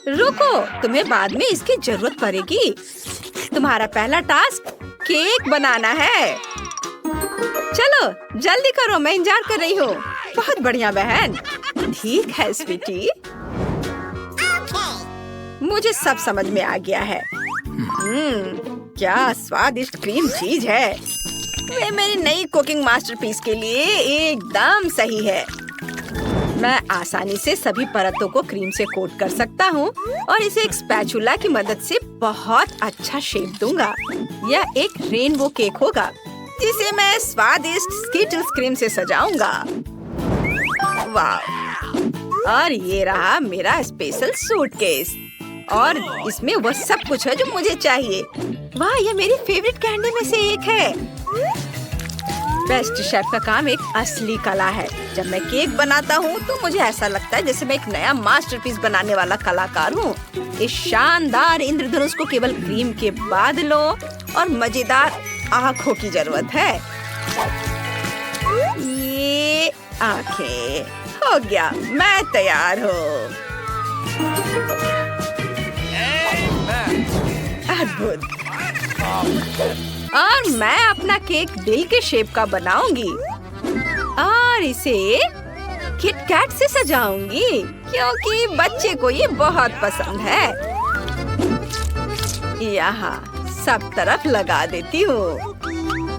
रुको, तुम्हें बाद में इसकी जरूरत पड़ेगी। तुम्हारा पहला टास्क केक बनाना है। चलो जल्दी करो, मैं इंतजार कर रही हूँ। बहुत बढ़िया बहन। ठीक है स्वीटी, मुझे सब समझ में आ गया है। क्या स्वादिष्ट क्रीम चीज है। वे मेरी नई कुकिंग मास्टरपीस के लिए एकदम सही है। मैं आसानी से सभी परतों को क्रीम से कोट कर सकता हूँ और इसे एक स्पैचुला की मदद से बहुत अच्छा शेप दूंगा। यह एक रेनबो केक होगा जिसे मैं स्वादिष्ट स्कीटल्स क्रीम से सजाऊंगा। वाह! और ये रहा मेरा स्पेशल सूटकेस और इसमें वो सब कुछ है जो मुझे चाहिए। वाह, ये मेरी फेवरेट कैंडी में से एक है। बेस्ट शेफ का काम एक असली कला है। जब मैं केक बनाता हूँ तो मुझे ऐसा लगता है जैसे मैं एक नया मास्टरपीस बनाने वाला कलाकार हूँ। इस शानदार इंद्रधनुष को केवल क्रीम के बादलों और मजेदार आँखों की जरूरत है। ये आँखें, हो गया, मैं तैयार हूँ। अद्भुत। और मैं अपना केक दिल के शेप का बनाऊंगी और इसे किटकैट से सजाऊंगी क्योंकि बच्चे को ये बहुत पसंद है। यहाँ सब तरफ लगा देती हूँ,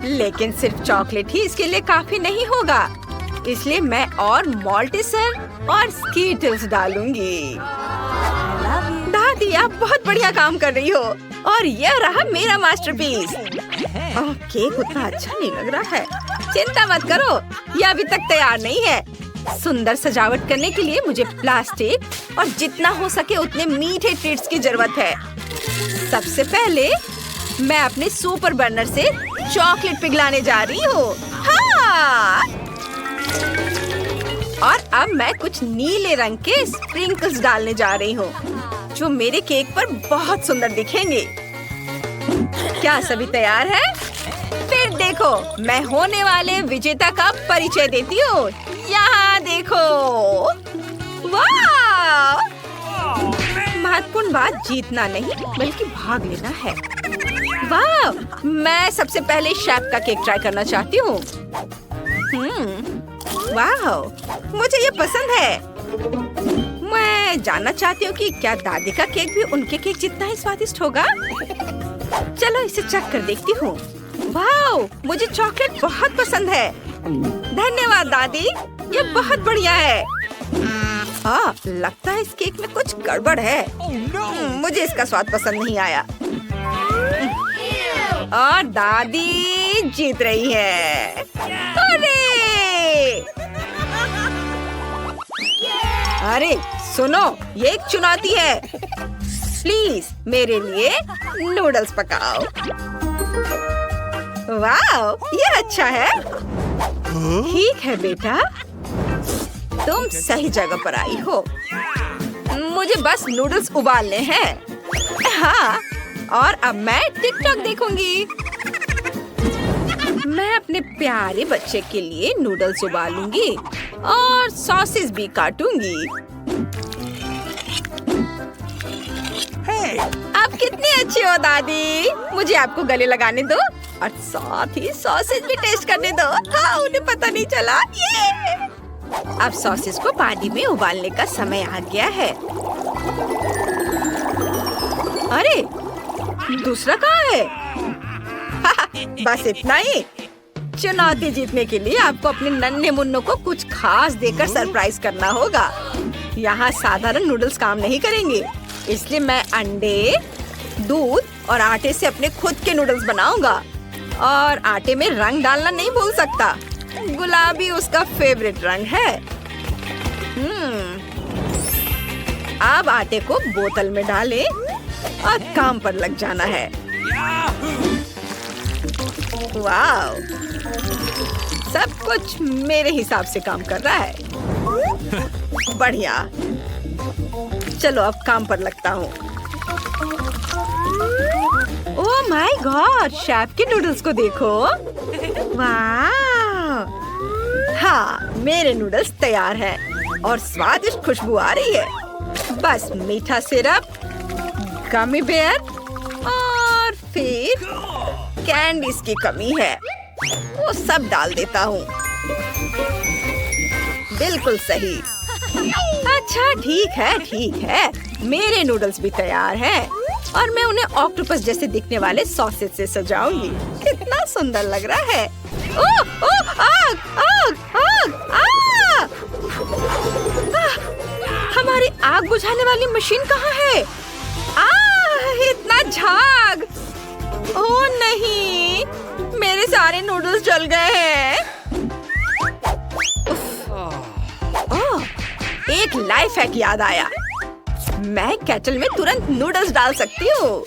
लेकिन सिर्फ चॉकलेट ही इसके लिए काफी नहीं होगा, इसलिए मैं और मॉल्टिसर और स्कीटल्स डालूंगी। दादी, आप बहुत बढ़िया काम कर रही हो और यह रहा मेरा मास्टरपीस। ओह, केक उतना अच्छा नहीं लग रहा है। चिंता मत करो, यह अभी तक तैयार नहीं है। सुंदर सजावट करने के लिए मुझे प्लास्टिक और जितना हो सके उतने मीठे ट्रीट्स की जरूरत है। सबसे पहले मैं अपने सुपर बर्नर से चॉकलेट पिघलाने जा रही हूँ। हाँ! और अब मैं कुछ नीले रंग के स्प्रिंकल्स डालने जा रही हूँ जो मेरे केक पर बहुत सुंदर दिखेंगे। क्या सभी तैयार है? फिर देखो, मैं होने वाले विजेता का परिचय देती हूँ। यहाँ देखो। वाह! महत्वपूर्ण बात जीतना नहीं बल्कि भाग लेना है। वाह! मैं सबसे पहले शेफ का केक ट्राई करना चाहती हूँ। वाह! मुझे ये पसंद है। मैं जानना चाहती हूँ कि क्या दादी का केक भी उनके केक जितना ही स्वादिष्ट होगा। चलो इसे चख कर देखती हूँ। वाह! मुझे चॉकलेट बहुत पसंद है। धन्यवाद दादी, ये बहुत बढ़िया है। हाँ, लगता है इस केक में कुछ गड़बड़ है। मुझे इसका स्वाद पसंद नहीं आया। और दादी जीत रही है। अरे सुनो, ये एक चुनौती है। प्लीज मेरे लिए नूडल्स पकाओ। वाह, ये अच्छा है। ठीक है बेटा, तुम सही जगह पर आई हो। मुझे बस नूडल्स उबालने हैं। हाँ, और अब मैं टिकटॉक देखूंगी। मैं अपने प्यारे बच्चे के लिए नूडल्स उबालूंगी और सॉसेस भी काटूंगी। आप कितनी अच्छी हो दादी। मुझे आपको गले लगाने दो और साथ ही सॉसेज भी टेस्ट करने दो। हाँ, उन्हें पता नहीं चला। ये अब सॉसेज को पानी में उबालने का समय आ गया है। अरे दूसरा कहाँ है? बस इतना ही। चुनौती जीतने के लिए आपको अपने नन्हे मुन्नों को कुछ खास देकर सरप्राइज करना होगा। यहाँ साधारण नूडल्स काम नहीं करेंगे, इसलिए मैं अंडे, दूध और आटे से अपने खुद के नूडल्स बनाऊंगा। और आटे में रंग डालना नहीं भूल सकता। गुलाबी उसका फेवरेट रंग है। अब आटे को बोतल में डालें और काम पर लग जाना है। वाह! सब कुछ मेरे हिसाब से काम कर रहा है। बढ़िया। चलो अब काम पर लगता हूँ। ओह माय गॉड, शेफ के नूडल्स को देखो। वाह! हाँ, मेरे नूडल्स तैयार हैं और स्वादिष्ट खुशबू आ रही है। बस मीठा सिरप, गमी बेयर और फिर कैंडीज की कमी है, वो सब डाल देता हूँ। बिल्कुल सही। अच्छा ठीक है, मेरे नूडल्स भी तैयार हैं और मैं उन्हें ऑक्टोपस जैसे दिखने वाले सॉसेज से सजाऊंगी। कितना सुंदर लग रहा है। ओह ओह आग आग आग आग! हमारी आग बुझाने वाली मशीन कहाँ है? इतना झाग! ओह नहीं, मेरे सारे नूडल्स जल गए हैं। ओह, एक लाइफ हैक याद आया। मैं केटल में तुरंत नूडल्स डाल सकती हूँ।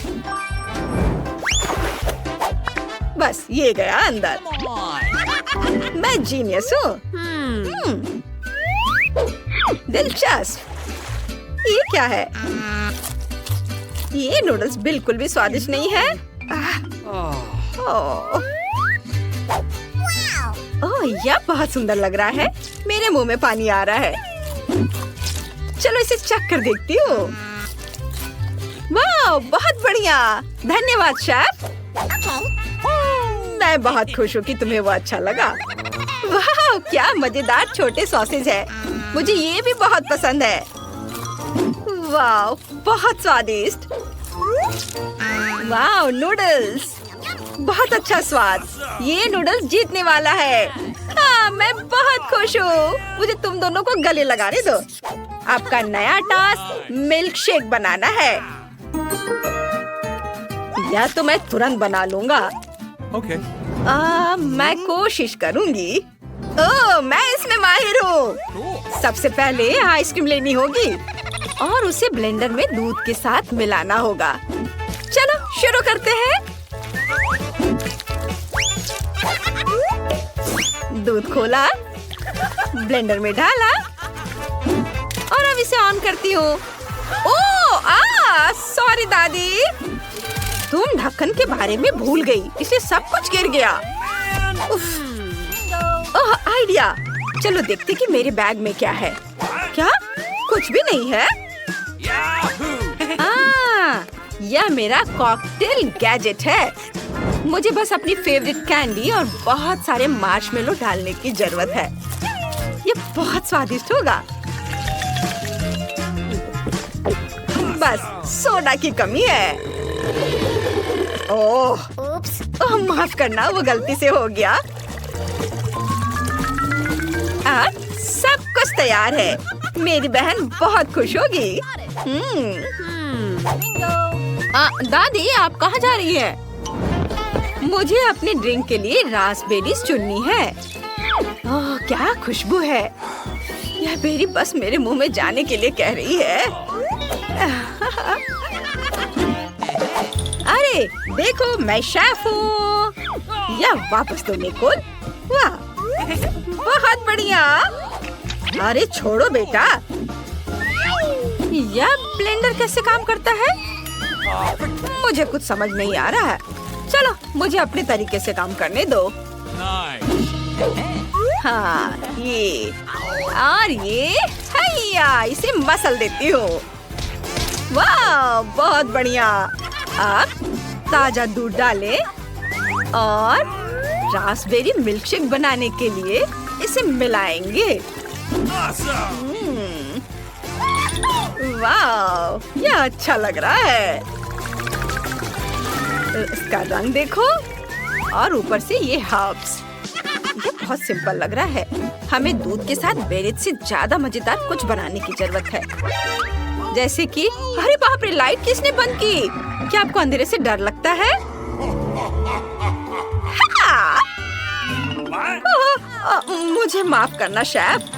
बस ये गया अंदर। मैं जीनियस हूँ। दिलचस्प। ये क्या है? ये नूडल्स बिल्कुल भी स्वादिष्ट नहीं है। ओह, यह बहुत सुंदर लग रहा है। मेरे मुंह में पानी आ रहा है। चलो इसे चख कर देखती हूँ। वाह, बहुत बढ़िया। धन्यवाद शेफ। मैं बहुत खुश हूँ कि तुम्हें वो अच्छा लगा। वाह, क्या मजेदार छोटे सॉसेज है। मुझे ये भी बहुत पसंद है। वाह, बहुत स्वादिष्ट। वाह, नूडल्स, बहुत अच्छा स्वाद। ये नूडल्स जीतने वाला है। हाँ, मैं बहुत खुश हूँ। मुझे तुम दोनों को गले लगाने दो। आपका नया टास्क मिल्क शेक बनाना है। या तो मैं तुरंत बना लूंगा। Okay. मैं कोशिश करूंगी। ओह, मैं इसमें माहिर हूँ। सबसे पहले आइसक्रीम लेनी होगी और उसे ब्लेंडर में दूध के साथ मिलाना होगा। चलो शुरू करते हैं। दूध खोला, ब्लेंडर में डाला और अब इसे ऑन करती हूँ। ओह, सॉरी दादी, तुम ढक्कन के बारे में भूल गई, इसलिए सब कुछ गिर गया। ओह, आइडिया। चलो देखते कि मेरे बैग में क्या है। क्या? कुछ भी नहीं है। यह मेरा कॉकटेल गैजेट है। मुझे बस अपनी फेवरेट कैंडी और बहुत सारे मार्शमेलो डालने की जरूरत है। ये बहुत स्वादिष्ट होगा। बस सोडा की कमी है। ओह, माफ करना, वो गलती से हो गया। सब कुछ तैयार है। मेरी बहन बहुत खुश होगी। दादी, आप कहाँ जा रही है? मुझे अपने ड्रिंक के लिए रास्पबेरीज चुननी है। ओह, क्या खुशबू है। यह बेरी बस मेरे मुंह में जाने के लिए कह रही है। अरे देखो, मैं शेफ हूँ। यह वापस दो निकोल। वाह, बहुत बढ़िया। अरे छोड़ो बेटा। यह ब्लेंडर कैसे काम करता है? मुझे कुछ समझ नहीं आ रहा है। चलो मुझे अपने तरीके से काम करने दो। हाँ, ये और ये, हैया, इसे मसल देती हूँ। वाह, बहुत बढ़िया। अब ताजा दूध डालें और रास्पबेरी मिल्कशेक बनाने के लिए इसे मिलाएंगे। वाह, यह अच्छा लग रहा है। इसका रंग देखो और ऊपर से ये हर्ब्स। ये बहुत सिंपल लग रहा है। हमें दूध के साथ बेरीज से ज्यादा मजेदार कुछ बनाने की जरूरत है। जैसे कि, अरे बाप रे, लाइट किसने बंद की? क्या आपको अंधेरे से डर लगता है? हाँ! मुझे माफ करना शेफ।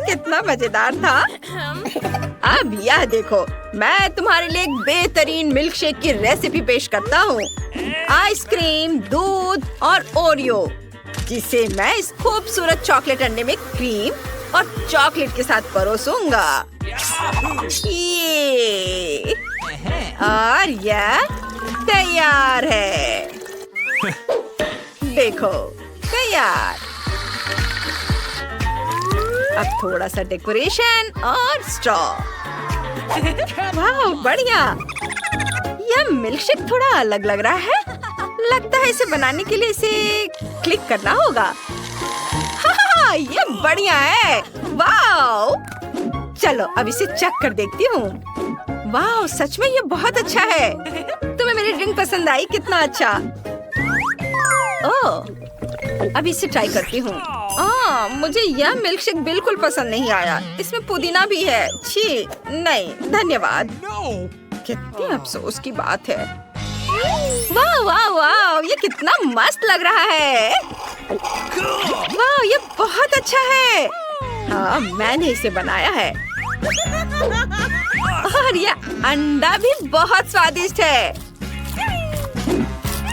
कितना मजेदार था। अब यह देखो, मैं तुम्हारे लिए एक बेहतरीन मिल्कशेक की रेसिपी पेश करता हूँ। आइसक्रीम, दूध और ओरियो, जिसे मैं इस खूबसूरत चॉकलेट अंडे में क्रीम और चॉकलेट के साथ परोसूंगा। ये और यह तैयार है। देखो, तैयार। अब थोड़ा सा डेकोरेशन और स्ट्रॉ। वाह बढ़िया। यह मिल्कशेक थोड़ा अलग लग रहा है। लगता है इसे बनाने के लिए इसे क्लिक करना होगा। हाँ, ये बढ़िया है। वाह, चलो अब इसे चख कर देखती हूँ। वाह, सच में ये बहुत अच्छा है। तुम्हें मेरी ड्रिंक पसंद आई? कितना अच्छा। ओह, अब इसे ट्राई करती हूँ। मुझे यह मिल्कशेक बिल्कुल पसंद नहीं आया। इसमें पुदीना भी है। छी, नहीं धन्यवाद। कितनी अफसोस की बात है। वाह वाह वाह, ये कितना मस्त लग रहा है। वाह, ये बहुत अच्छा है। हाँ, मैंने इसे बनाया है। और ये अंडा भी बहुत स्वादिष्ट है।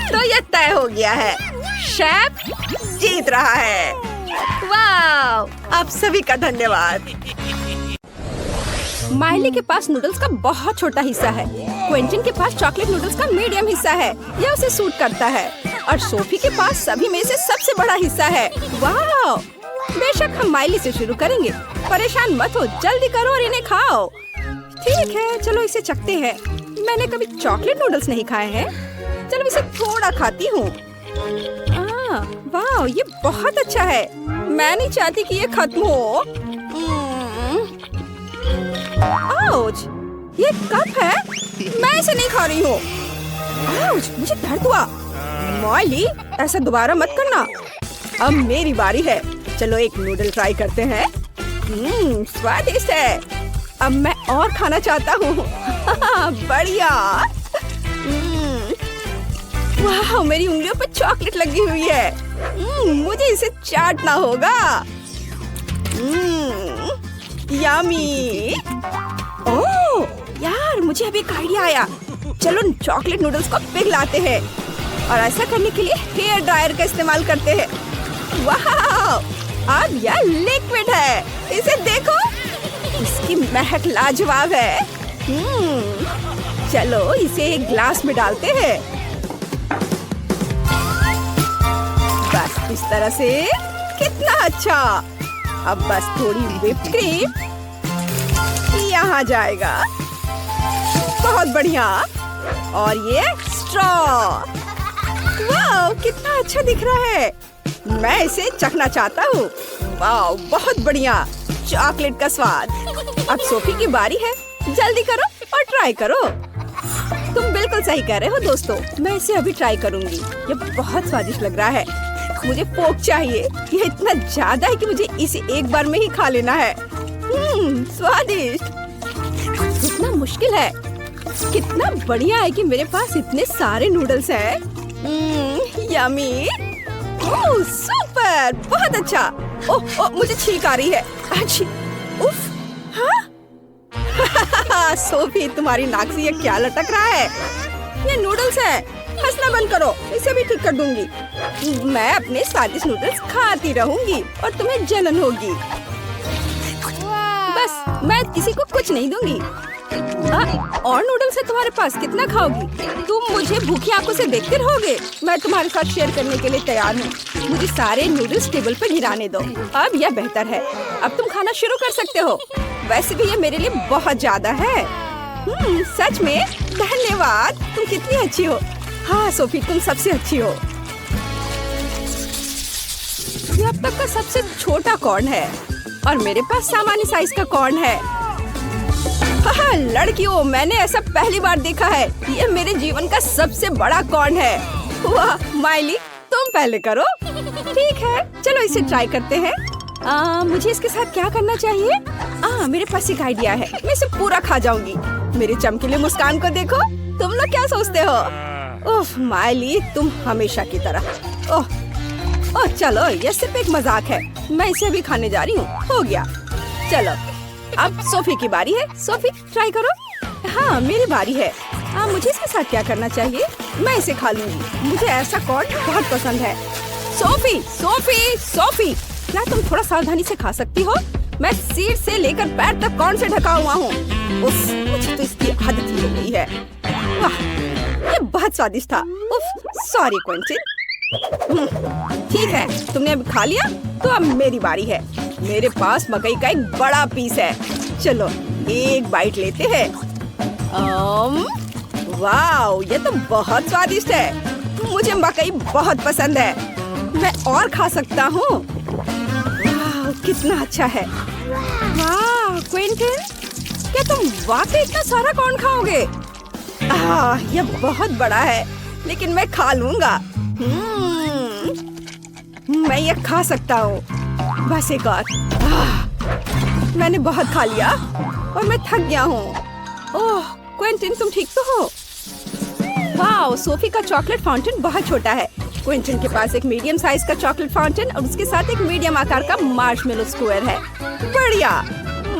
तो ये तय हो गया है, शेफ जीत रहा है। वाह, आप सभी का धन्यवाद। माइली के पास नूडल्स का बहुत छोटा हिस्सा है। क्विंटन के पास चॉकलेट नूडल्स का मीडियम हिस्सा है, यह उसे सूट करता है। और सोफी के पास सभी में से सबसे बड़ा हिस्सा है। वाह, बेशक हम माइली से शुरू करेंगे। परेशान मत हो, जल्दी करो और इन्हें खाओ। ठीक है, चलो इसे चखते हैं। मैंने कभी चॉकलेट नूडल्स नहीं खाए हैं। चलो इसे थोड़ा खाती हूँ। वाह, ये बहुत अच्छा है। मैं नहीं चाहती कि ये खत्म हो। आउच, ये कप है। मैं इसे नहीं खा रही हूँ। आउच, मुझे दर्द हुआ। माइली, ऐसा दोबारा मत करना। अब मेरी बारी है। चलो एक नूडल ट्राई करते हैं। स्वादिष्ट है। अब मैं और खाना चाहता हूँ। बढ़िया। वाह, मेरी उंगलियों पर चॉकलेट लगी हुई है। मुझे इसे चाटना होगा। यम्मी। ओह यार, मुझे अभी एक आइडिया आया। चलो चॉकलेट नूडल्स को पिघलाते हैं और ऐसा करने के लिए हेयर ड्रायर का इस्तेमाल करते हैं। वाह, अब यह लिक्विड है। इसे देखो, इसकी महक लाजवाब है। चलो इसे एक ग्लास में डालते हैं। बस इस तरह से। कितना अच्छा। अब बस थोड़ी व्हिप्ड क्रीम यहाँ जाएगा। बहुत बढ़िया। और ये स्ट्रॉ। वाह, कितना अच्छा दिख रहा है। मैं इसे चखना चाहता हूँ। वाह, बहुत बढ़िया। चॉकलेट का स्वाद। अब सोफी की बारी है। जल्दी करो और ट्राई करो। तुम बिल्कुल सही कह रहे हो दोस्तों। मैं इसे अभी ट्राई करूंगी। ये बहुत स्वादिष्ट लग रहा है। मुझे फोक चाहिए। यह इतना ज्यादा है कि मुझे इसे एक बार में ही खा लेना है। स्वादिष्ट। कितना मुश्किल है। कितना बढ़िया है कि मेरे पास इतने सारे नूडल्स हैं। यम्मी। ओह सुपर, बहुत अच्छा। ओह, मुझे छींक आ रही है। अच्छी। उफ, हाँ? सोफी, तुम्हारी नाक से ये क्या लटक रहा है? ये नूडल्स है। हंसना बंद करो, इसे भी ठीक कर दूंगी। मैं अपने स्वादिष्ट नूडल्स खाती रहूंगी और तुम्हें जलन होगी। बस, मैं किसी को कुछ नहीं दूंगी। और नूडल्स है तुम्हारे पास, कितना खाओगी? तुम मुझे भूखी आंखों से देखते रहोगे। मैं तुम्हारे साथ शेयर करने के लिए तैयार हूँ। मुझे सारे नूडल्स टेबल पर गिराने दो। अब यह बेहतर है। अब तुम खाना शुरू कर सकते हो। वैसे भी ये मेरे लिए बहुत ज्यादा है। सच में धन्यवाद। तुम कितनी अच्छी हो। हाँ सोफी, तुम सबसे अच्छी हो। ये अब तक का सबसे छोटा कॉर्न है और मेरे पास सामान्य साइज का कॉर्न है। हाँ लड़कियों, मैंने ऐसा पहली बार देखा है। ये मेरे जीवन का सबसे बड़ा कॉर्न है। वाह माइली, तुम पहले करो। ठीक है, चलो इसे ट्राई करते हैं। मुझे इसके साथ क्या करना चाहिए? मेरे पास एक आइडिया है। मैं इसे पूरा खा जाऊंगी। मेरे चमकीले मुस्कान को देखो। तुम लोग क्या सोचते हो? ओह माइली, तुम हमेशा की तरह। ओह चलो, ये सिर्फ एक मजाक है। मैं इसे अभी खाने जा रही हूँ। हो गया। चलो अब सोफी की बारी है। सोफी ट्राई करो। हाँ मेरी बारी है। मुझे इसके साथ क्या करना चाहिए? मैं इसे खा लूंगी। मुझे ऐसा कॉर्न बहुत पसंद है। सोफी सोफी सोफी, क्या तुम थोड़ा सावधानी से खा सकती हो? मैं सिर से लेकर पैर तक कॉर्न से ढका हुआ हूँ। मुझे तो इसकी आदत ही हो गई है। वाह, ये बहुत स्वादिष्ट था। Sorry Quinton. ठीक है, तुमने अब खा लिया तो अब मेरी बारी है। मेरे पास मकई का एक बड़ा पीस है। चलो एक बाइट लेते हैं। वाओ, ये तो बहुत स्वादिष्ट है। मुझे मकई बहुत पसंद है। मैं और खा सकता हूँ। वाह, कितना अच्छा है। वाह क्विंटन, क्या तुम वाकई इतना सारा कॉर्न खाओगे? ये बहुत बड़ा है, लेकिन मैं खा लूंगा। मैं ये खा सकता हूँ। बस एक और। मैंने बहुत खा लिया और मैं थक गया हूँ। ओह क्विंटन, तुम ठीक तो हो? वाह, सोफी का चॉकलेट फाउंटेन बहुत छोटा है। क्विंटन के पास एक मीडियम साइज का चॉकलेट फाउंटेन और उसके साथ एक मीडियम आकार का मार्शमेलो स्क्वायर है। बढ़िया,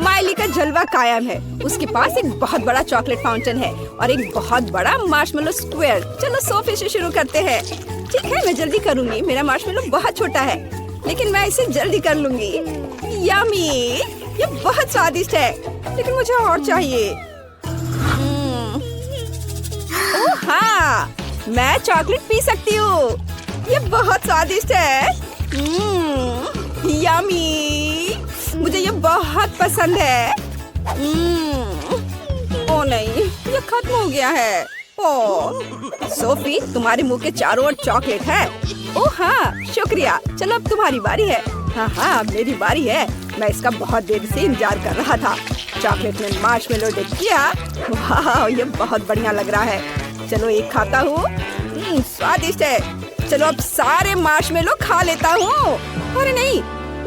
माइली का जलवा कायम है। उसके पास एक बहुत बड़ा चॉकलेट फाउंटेन है और एक बहुत बड़ा मार्शमेलो स्क्वायर। चलो सोफी से शुरू करते हैं। ठीक है, मैं जल्दी करूंगी। मेरा मार्शमेलो बहुत छोटा है, लेकिन मैं इसे जल्दी कर लूंगी। यम्मी, ये बहुत स्वादिष्ट है, लेकिन मुझे और चाहिए। ओह हाँ, मैं चॉकलेट पी सकती हूँ। ये बहुत स्वादिष्ट है। यम्मी, मुझे ये बहुत पसंद है। ओ नहीं, ये खत्म हो गया है। ओह सोफी, तुम्हारे मुंह के चारों ओर चॉकलेट है। ओह हाँ, शुक्रिया। चलो अब तुम्हारी बारी है। हाँ, मेरी बारी है। मैं इसका बहुत देर से इंतजार कर रहा था। चॉकलेट में मार्शमेलो डिप किया। वाह, ये बहुत बढ़िया लग रहा है। चलो एक खाता हूँ। स्वादिष्ट है। चलो अब सारे मार्शमेलो खा लेता हूँ। अरे नहीं,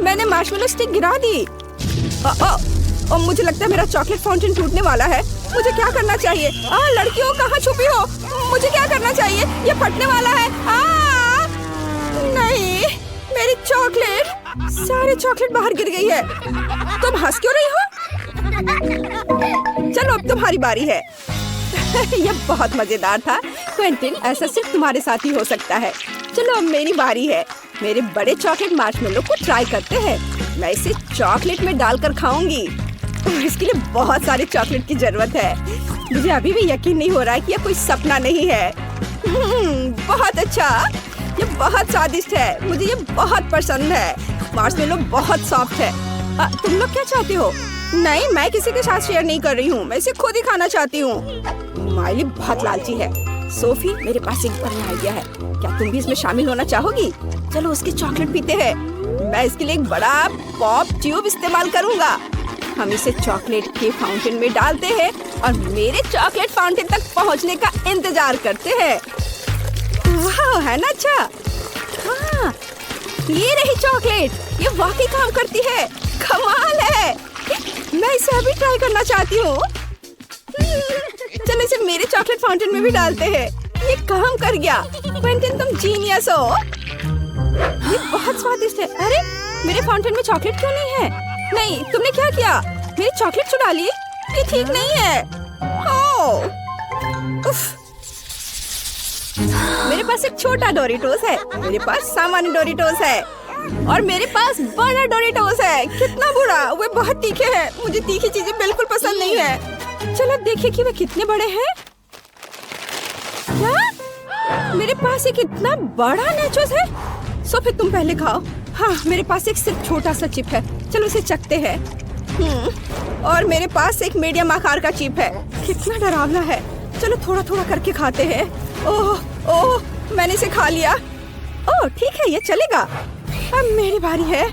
मैंने मार्शमेलो स्टिक गिरा दी। और मुझे लगता है मेरा चॉकलेट फाउंटेन टूटने वाला है। मुझे क्या करना चाहिए? लड़कियों, कहाँ छुपी हो? मुझे क्या करना चाहिए? ये फटने वाला है। नहीं, मेरी चॉकलेट, सारे चॉकलेट बाहर गिर गई है। तुम हंस क्यों रही हो? चलो अब तुम्हारी बारी है। यह बहुत मजेदार था क्विंटन, ऐसा सिर्फ तुम्हारे साथ ही हो सकता है। चलो अब मेरी बारी है। मेरे बड़े चॉकलेट मार्शमेलो को ट्राई करते हैं। मैं इसे चॉकलेट में डालकर खाऊंगी। इसके लिए बहुत सारे चॉकलेट की जरूरत है। मुझे अभी भी यकीन नहीं हो रहा है कि यह कोई सपना नहीं है। बहुत अच्छा, ये बहुत स्वादिष्ट है। मुझे ये बहुत पसंद है। मार्शमेलो बहुत सॉफ्ट है। तुम लोग क्या चाहते हो? नहीं, मैं किसी के साथ शेयर नहीं कर रही हूँ। मैं इसे खुद ही खाना चाहती हूँ। माइली बहुत लालची है। सोफी, मेरे पास एक बढ़िया आइडिया है। क्या तुम भी इसमें शामिल होना चाहोगी? चलो उसके चॉकलेट पीते हैं। मैं इसके लिए एक बड़ा पॉप ट्यूब इस्तेमाल करूँगा। हम इसे चॉकलेट के फाउंटेन में डालते हैं और मेरे चॉकलेट फाउंटेन तक पहुँचने का इंतजार करते हैं। वाह, है ना अच्छा? हाँ, ये रही चॉकलेट। ये वाकई काम करती है। कमाल है। मैं इसे अभी ट्राई करना चाहती हूँ। चलो इसे मेरे चॉकलेट फाउंटेन में भी डालते हैं। ये काम कर गया। क्विंटन, तुम जीनियस हो। ये बहुत स्वादिष्ट है। अरे, मेरे फाउंटेन में चॉकलेट क्यों नहीं है? नहीं, तुमने क्या किया? मेरी चॉकलेट चुरा ली? ये ठीक नहीं है। उफ। मेरे पास एक छोटा डोरिटोस है। मेरे पास सामान्य डोरिटोस है और मेरे पास बड़ा डोरिटोस है। कितना बुरा, वे बहुत तीखे हैं। मुझे तीखी चीजें बिल्कुल पसंद नहीं है। चलो देखिए कि वे कितने बड़े हैं। क्या? मेरे पास एक इतना बड़ा नेचोस है। सोफी, तुम पहले खाओ। हाँ, मेरे पास एक सिर्फ छोटा सा चिप है। चलो इसे चखते हैं। और मेरे पास एक मीडियम आकार का चिप है। कितना डरावना है। चलो थोड़ा थोड़ा करके खाते हैं। ओह, मैंने इसे खा लिया। ओह ठीक है, ये चलेगा। अब मेरी बारी है।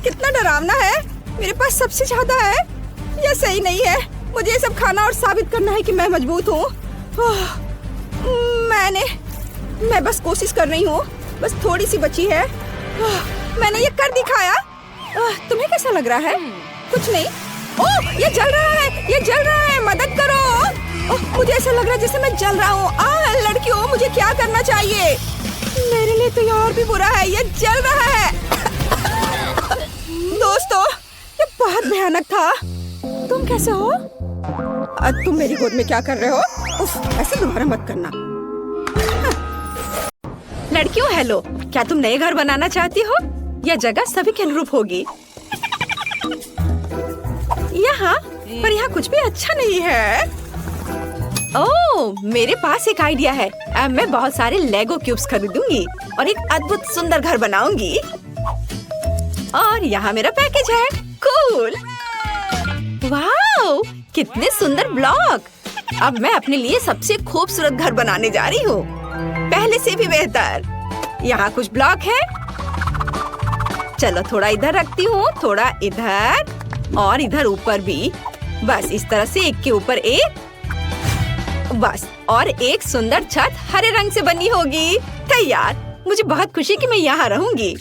कितना डरावना है। मेरे पास सबसे ज्यादा है। यह सही नहीं है। मुझे ये सब खाना और साबित करना है कि मैं मजबूत हूँ। मैं बस कोशिश कर रही हूँ। बस थोड़ी सी बची है। मैंने ये कर दिखाया। तुम्हें कैसा लग रहा है? कुछ नहीं। ओह, ये जल रहा है। ये जल रहा है। मदद करो। मुझे ऐसा लग रहा है जैसे मैं जल रहा हूँ। लड़कियों, मुझे क्या करना चाहिए? मेरे लिए तो ये और भी बुरा है। ये जल रहा है। दोस्तों, ये बहुत भयानक था। तुम कैसे हो? तुम मेरी गोद में क्या कर रहे हो? ऐसे दोबारा मत करना। लड़कियों, हेलो। क्या तुम नए घर बनाना चाहती हो? यह जगह सभी के अनुरूप होगी। पर यहाँ कुछ भी अच्छा नहीं है। ओह, मेरे पास एक आइडिया है। अब मैं बहुत सारे लेगो क्यूब्स खरीदूंगी और एक अद्भुत सुंदर घर बनाऊंगी। और यहाँ मेरा पैकेज है। कूल। वाह, वाओ, कितने सुंदर ब्लॉक। अब मैं अपने लिए सबसे खूबसूरत घर बनाने जा रही हूँ, पहले से भी बेहतर। यहाँ कुछ ब्लॉक है, चलो थोड़ा इधर रखती हूँ, थोड़ा इधर और इधर ऊपर भी। बस इस तरह से एक के ऊपर एक, बस। और एक सुंदर छत हरे रंग से बनी होगी। तैयार। मुझे बहुत खुशी कि मैं यहाँ रहूंगी।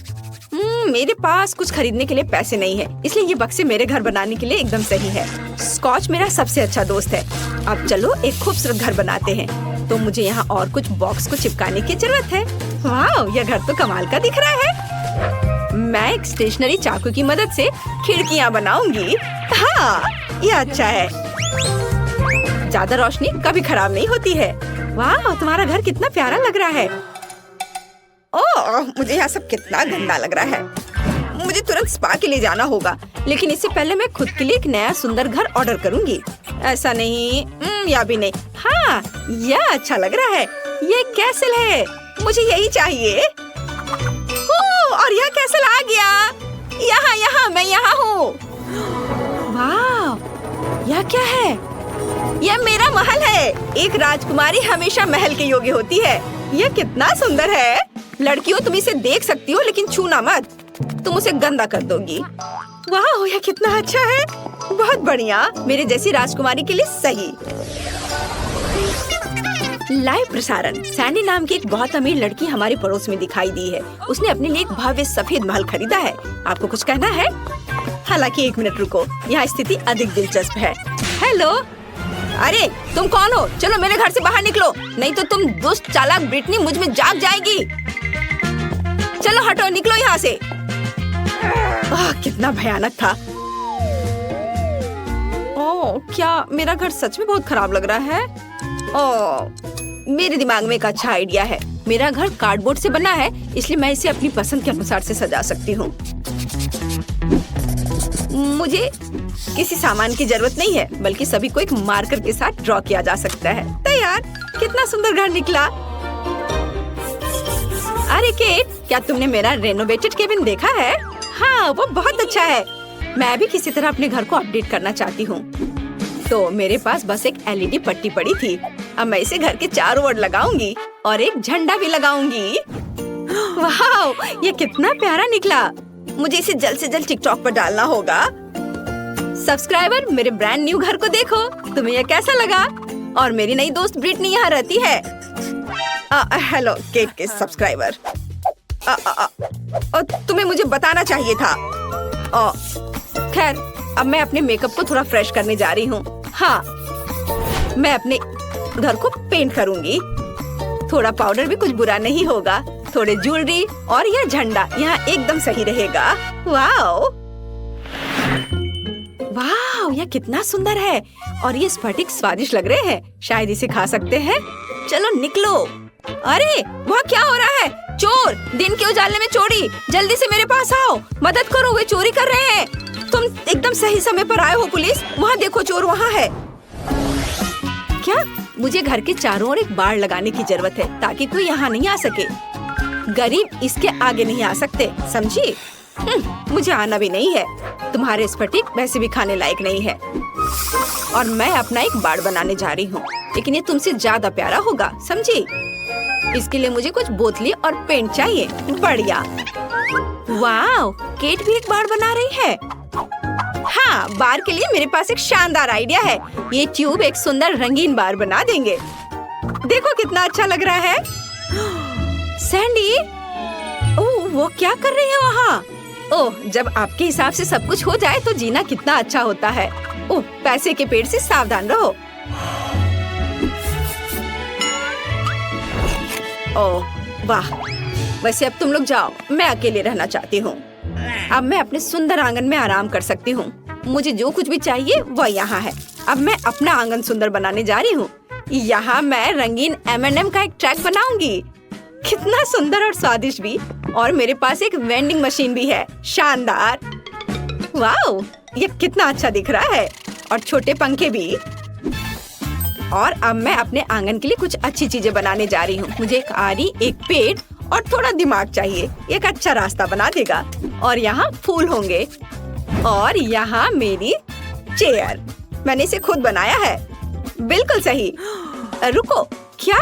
मेरे पास कुछ खरीदने के लिए पैसे नहीं है, इसलिए ये बक्से मेरे घर बनाने के लिए एकदम सही है। स्कॉच मेरा सबसे अच्छा दोस्त है। अब चलो एक खूबसूरत घर बनाते हैं। तो मुझे यहाँ और कुछ बॉक्स को चिपकाने की जरूरत है। वाह, यह घर तो कमाल का दिख रहा है। मैं एक स्टेशनरी चाकू की मदद से खिड़कियाँ बनाऊंगी। हाँ, यह अच्छा है। ज्यादा रोशनी कभी खराब नहीं होती है। वाह, तुम्हारा घर कितना प्यारा लग रहा है। ओह, मुझे यहाँ सब कितना गंदा लग रहा है। मुझे तुरंत स्पा के लिए जाना होगा, लेकिन इससे पहले मैं खुद के लिए एक नया सुंदर घर ऑर्डर करूंगी। ऐसा नहीं, या भी नहीं। हाँ, यह अच्छा लग रहा है। ये कैसल है, मुझे यही चाहिए। ओह, और यह कैसल आ गया। यहाँ मैं यहाँ हूँ। वाह, यह क्या है? यह मेरा महल है। एक राजकुमारी हमेशा महल के योग्य होती है। यह कितना सुंदर है। लड़कियों, तुम इसे देख सकती हो, लेकिन छूना मत, तुम उसे गंदा कर दोगी। वाह, यह कितना अच्छा है। बहुत बढ़िया, मेरे जैसी राजकुमारी के लिए सही। लाइव प्रसारण। सैंडी नाम की एक बहुत अमीर लड़की हमारे पड़ोस में दिखाई दी है। उसने अपने लिए एक भव्य सफेद महल खरीदा है। आपको कुछ कहना है? हालांकि 1 मिनट रुको, यहाँ स्थिति अधिक दिलचस्प है। हेलो, अरे तुम कौन हो? चलो मेरे घर से बाहर निकलो, नहीं तो तुम दुष्ट चालाक ब्रिटनी मुझ में जाग जाएगी। चलो हटो, निकलो यहाँ से। कितना भयानक था। ओह, क्या मेरा घर सच में बहुत खराब लग रहा है? ओह, मेरे दिमाग में एक अच्छा आइडिया है। मेरा घर कार्डबोर्ड से बना है, इसलिए मैं इसे अपनी पसंद के अनुसार से सजा सकती हूँ। मुझे किसी सामान की जरूरत नहीं है, बल्कि सभी को एक मार्कर के साथ ड्रॉ किया जा सकता है। तैयार। कितना सुंदर घर निकला। अरे केट, क्या तुमने मेरा रेनोवेटेड केबिन देखा है? हाँ, वो बहुत अच्छा है। मैं भी किसी तरह अपने घर को अपडेट करना चाहती हूँ। तो मेरे पास बस एक LED पट्टी पड़ी थी। अब मैं इसे घर के चारों ओर लगाऊंगी और एक झंडा भी लगाऊंगी। वाह, ये कितना प्यारा निकला। मुझे इसे जल्द से जल्द टिकटॉक पर डालना होगा। सब्सक्राइबर, मेरे ब्रांड न्यू घर को देखो। तुम्हें यह कैसा लगा? और मेरी नई दोस्त ब्रिटनी यहाँ रहती है। हेलो केट के सब्सक्राइबर। तुम्हें मुझे बताना चाहिए था। खैर, अब मैं अपने मेकअप को थोड़ा फ्रेश करने जा रही हूँ। हाँ, मैं अपने घर को पेंट करूँगी। थोड़ा पाउडर भी कुछ बुरा नहीं होगा। थोड़े ज्वेलरी और यह झंडा यहाँ एकदम सही रहेगा। वाओ, वाह, यह कितना सुंदर है। और ये स्फटिक स्वादिष्ट लग रहे हैं। शायद इसे खा सकते हैं। चलो निकलो। अरे, वह क्या हो रहा है? चोर! दिन के उजाले में चोरी! जल्दी से मेरे पास आओ, मदद करो, वे चोरी कर रहे हैं। तुम एकदम सही समय पर आए हो पुलिस। वहाँ देखो, चोर वहाँ है। क्या? मुझे घर के चारों ओर एक बाड़ लगाने की जरूरत है, ताकि कोई यहाँ नहीं आ सके। गरीब इसके आगे नहीं आ सकते, समझी? मुझे आना भी नहीं है। तुम्हारे स्फटिक वैसे भी खाने लायक नहीं है। और मैं अपना एक बाड़ बनाने जा रही हूँ, लेकिन ये तुमसे ज्यादा प्यारा होगा, समझी? इसके लिए मुझे कुछ बोतली और पेंट चाहिए। बढ़िया। वाह, केट भी एक बाड़ बना रही है। हाँ, बार के लिए मेरे पास एक शानदार आइडिया है। ये ट्यूब एक सुंदर रंगीन बार बना देंगे। देखो कितना अच्छा लग रहा है। सैंडी, ओह, वो क्या कर रही है वहाँ? ओह, जब आपके हिसाब से सब कुछ हो जाए तो जीना कितना अच्छा होता है। ओह, पैसे के पेड़ से सावधान रहो। ओह, वाह। वैसे अब तुम लोग जाओ, मैं अकेले रहना चाहती हूँ। अब मैं अपने सुंदर आंगन में आराम कर सकती हूँ। मुझे जो कुछ भी चाहिए वह यहाँ है। अब मैं अपना आंगन सुंदर बनाने जा रही हूँ। यहाँ मैं रंगीन M&M का एक ट्रैक बनाऊंगी। कितना सुंदर और स्वादिष्ट भी। और मेरे पास एक वेंडिंग मशीन भी है। शानदार। वाओ, ये कितना अच्छा दिख रहा है। और छोटे पंखे भी। और अब मैं अपने आंगन के लिए कुछ अच्छी चीजें बनाने जा रही हूँ। मुझे एक आरी, एक पेड़ और थोड़ा दिमाग चाहिए। एक अच्छा रास्ता बना देगा। और यहाँ फूल होंगे। और यहाँ मेरी चेयर। मैंने इसे खुद बनाया है। बिल्कुल सही। रुको, क्या?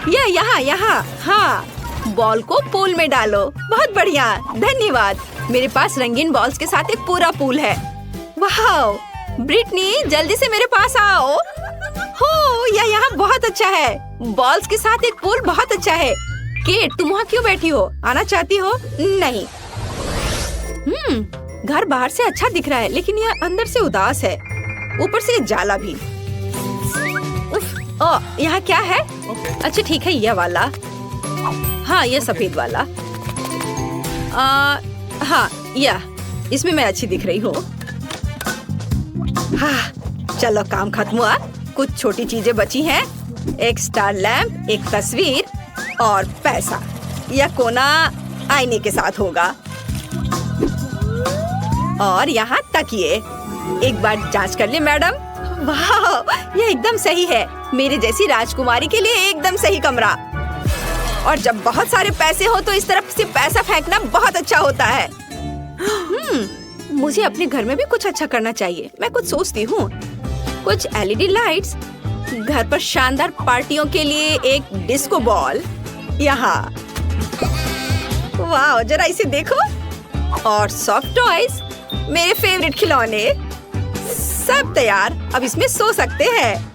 यहाँ यहाँ। हाँ, बॉल को पूल में डालो। बहुत बढ़िया, धन्यवाद। मेरे पास रंगीन बॉल्स के साथ एक पूरा पूल है। वाह, ब्रिटनी जल्दी से मेरे पास आओ। हो, यह यहाँ बहुत अच्छा है। बॉल्स के साथ एक पूल बहुत अच्छा है। केट, तुम वहाँ क्यों बैठी हो? आना चाहती हो? नहीं। घर बाहर से अच्छा दिख रहा है, लेकिन यह अंदर से उदास है। ऊपर से ये जाला भी। उफ, यहाँ क्या है? अच्छा ठीक है, यह वाला। हाँ, यह सफेद वाला। हाँ, यह इसमें मैं अच्छी दिख रही हूँ। हाँ, चलो काम खत्म हुआ। कुछ छोटी चीजें बची हैं। एक स्टार लैंप, एक तस्वीर और पैसा। यह कोना आईने के साथ होगा। और यहाँ तकिए। एक बार जांच कर ले मैडम। वाह, यह एकदम सही है। मेरे जैसी राजकुमारी के लिए एकदम सही कमरा। और जब बहुत सारे पैसे हो तो इस तरफ से पैसा फेंकना बहुत अच्छा होता है। मुझे अपने घर में भी कुछ अच्छा करना चाहिए। मैं कुछ सोचती हूँ। कुछ एलईडी लाइट्स, घर पर शानदार पार्टियों के लिए एक डिस्को बॉल। यहाँ, वाह, जरा इसे देखो। और सॉफ्ट टॉयज, मेरे फेवरेट खिलौने। सब तैयार, अब इसमें सो सकते हैं।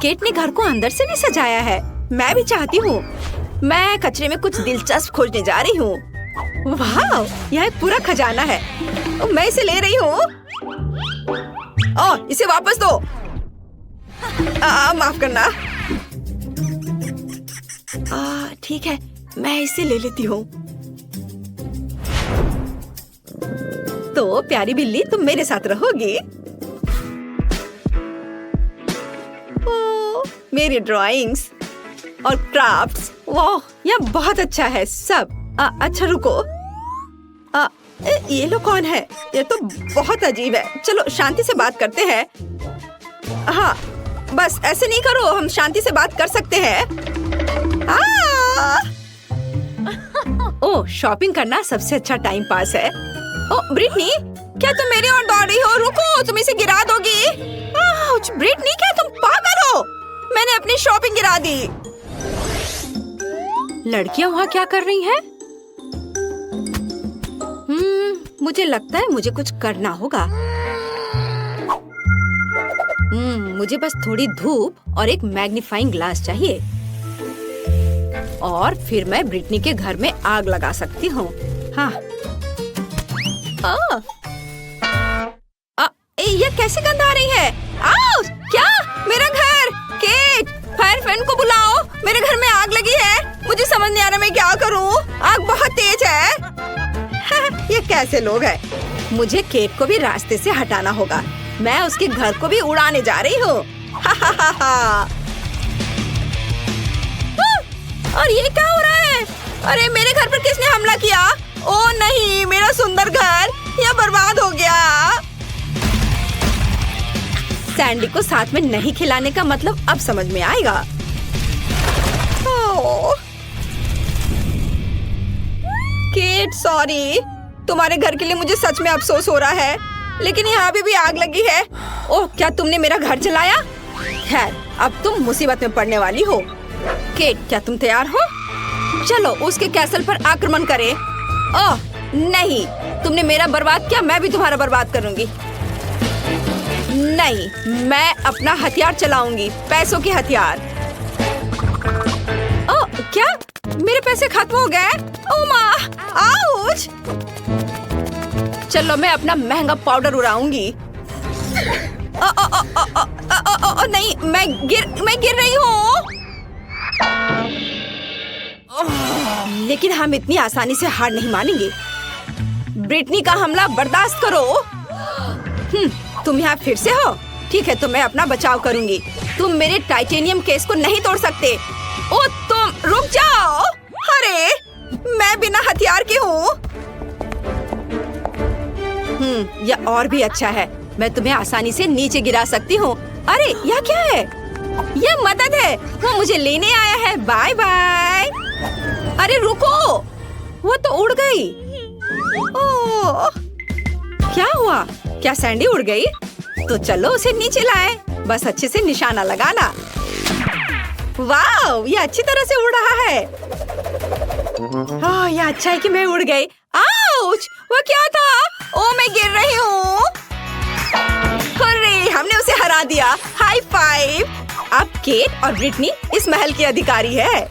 केट ने घर को अंदर से भी सजाया है। मैं भी चाहती हूँ। मैं कचरे में कुछ दिलचस्प खोजने जा रही हूँ। वाह, यह एक पूरा खजाना है। मैं इसे ले रही हूँ। इसे वापस दो। माफ करना। ठीक है, मैं इसे ले लेती हूँ। तो प्यारी बिल्ली, तुम मेरे साथ रहोगी। मेरी ड्राइंग्स और क्राफ्ट्स। वाह, यह बहुत अच्छा है सब। अच्छा रुको, ये लोग कौन है? ये तो बहुत अजीब है। चलो शांति से बात करते हैं। हाँ, बस ऐसे नहीं करो, हम शांति से बात कर सकते हैं। ओह, शॉपिंग करना सबसे अच्छा टाइम पास है। ओह ब्रिटनी, क्या तुम मेरी ओर दौड़ रही हो? रुको, तुम इसे गिरा दोगी। ब्रिटनी, क्या तुम पागल हो? मैंने अपनी शॉपिंग गिरा दी। लड़कियां वहाँ क्या कर रही हैं? मुझे लगता है मुझे कुछ करना होगा। मुझे बस थोड़ी धूप और एक मैग्नीफाइंग ग्लास चाहिए। और फिर मैं ब्रिटनी के घर में आग लगा सकती हूँ। हाँ। ये कैसे गंध आ रही है? क्या? मेरा घर! केट, फायर फैन को बुलाओ। मेरे घर में आग लगी है। मुझे समझ नहीं आ रहा मैं क्या करूँ। आग बहुत तेज है। ये कैसे लोग हैं? मुझे केट को भी रास्ते से हटाना होगा। मैं उसके घर को भी उड़ाने जा रही हूँ। और ये क्या हो रहा है? अरे मेरे घर पर किसने हमला किया? ओह नहीं, मेरा सुंदर घर यह बर्बाद हो गया। सैंडी को साथ में नहीं खिलाने का मतलब अब समझ में आएगा। Kate, sorry. तुम्हारे घर के लिए मुझे सच में अफसोस हो रहा है, लेकिन यहाँ भी आग लगी है। ओह, क्या तुमने मेरा घर जलाया? खैर, अब तुम मुसीबत में पड़ने वाली हो। केट, क्या तुम तैयार हो? चलो उसके कैसल पर आक्रमण करें। ओह नहीं, तुमने मेरा बर्बाद किया, मैं भी तुम्हारा बर्बाद करूंगी। नहीं, मैं अपना हथियार चलाऊंगी, पैसों के हथियार। ओह, क्या? मेरे पैसे खत्म हो गए? ओह माँ, आउच! चलो मैं अपना महंगा पाउडर उड़ाऊंगी। नहीं, मैं गिर रही हूँ। लेकिन हम इतनी आसानी से हार नहीं मानेंगे। ब्रिटनी का हमला बर्दाश्त करो। तुम यहाँ फिर से हो? ठीक है, तो मैं अपना बचाव करूंगी। तुम मेरे टाइटेनियम केस को नहीं तोड़ सकते। ओ तुम रुक जाओ। अरे मैं बिना हथियार की हूँ। यह और भी अच्छा है। मैं तुम्हें आसानी से नीचे गिरा सकती हूँ। अरे यह क्या है? यह मदद है। वो मुझे लेने आया है। Bye bye. अरे रुको, वो तो उड़ गई। ओह, क्या हुआ? क्या सैंडी उड़ गई? तो चलो उसे नीचे लाएं। बस अच्छे से निशाना लगाना। वाह, ये अच्छी तरह से उड़ रहा है। ओह, ये अच्छा है कि मैं उड़ गई। आउच! वो क्या था? ओह, मैं गिर रही हूँ। अरे, हमने उसे हरा दिया। High five. अब केट और ब्रिटनी इस महल की अधिकारी है।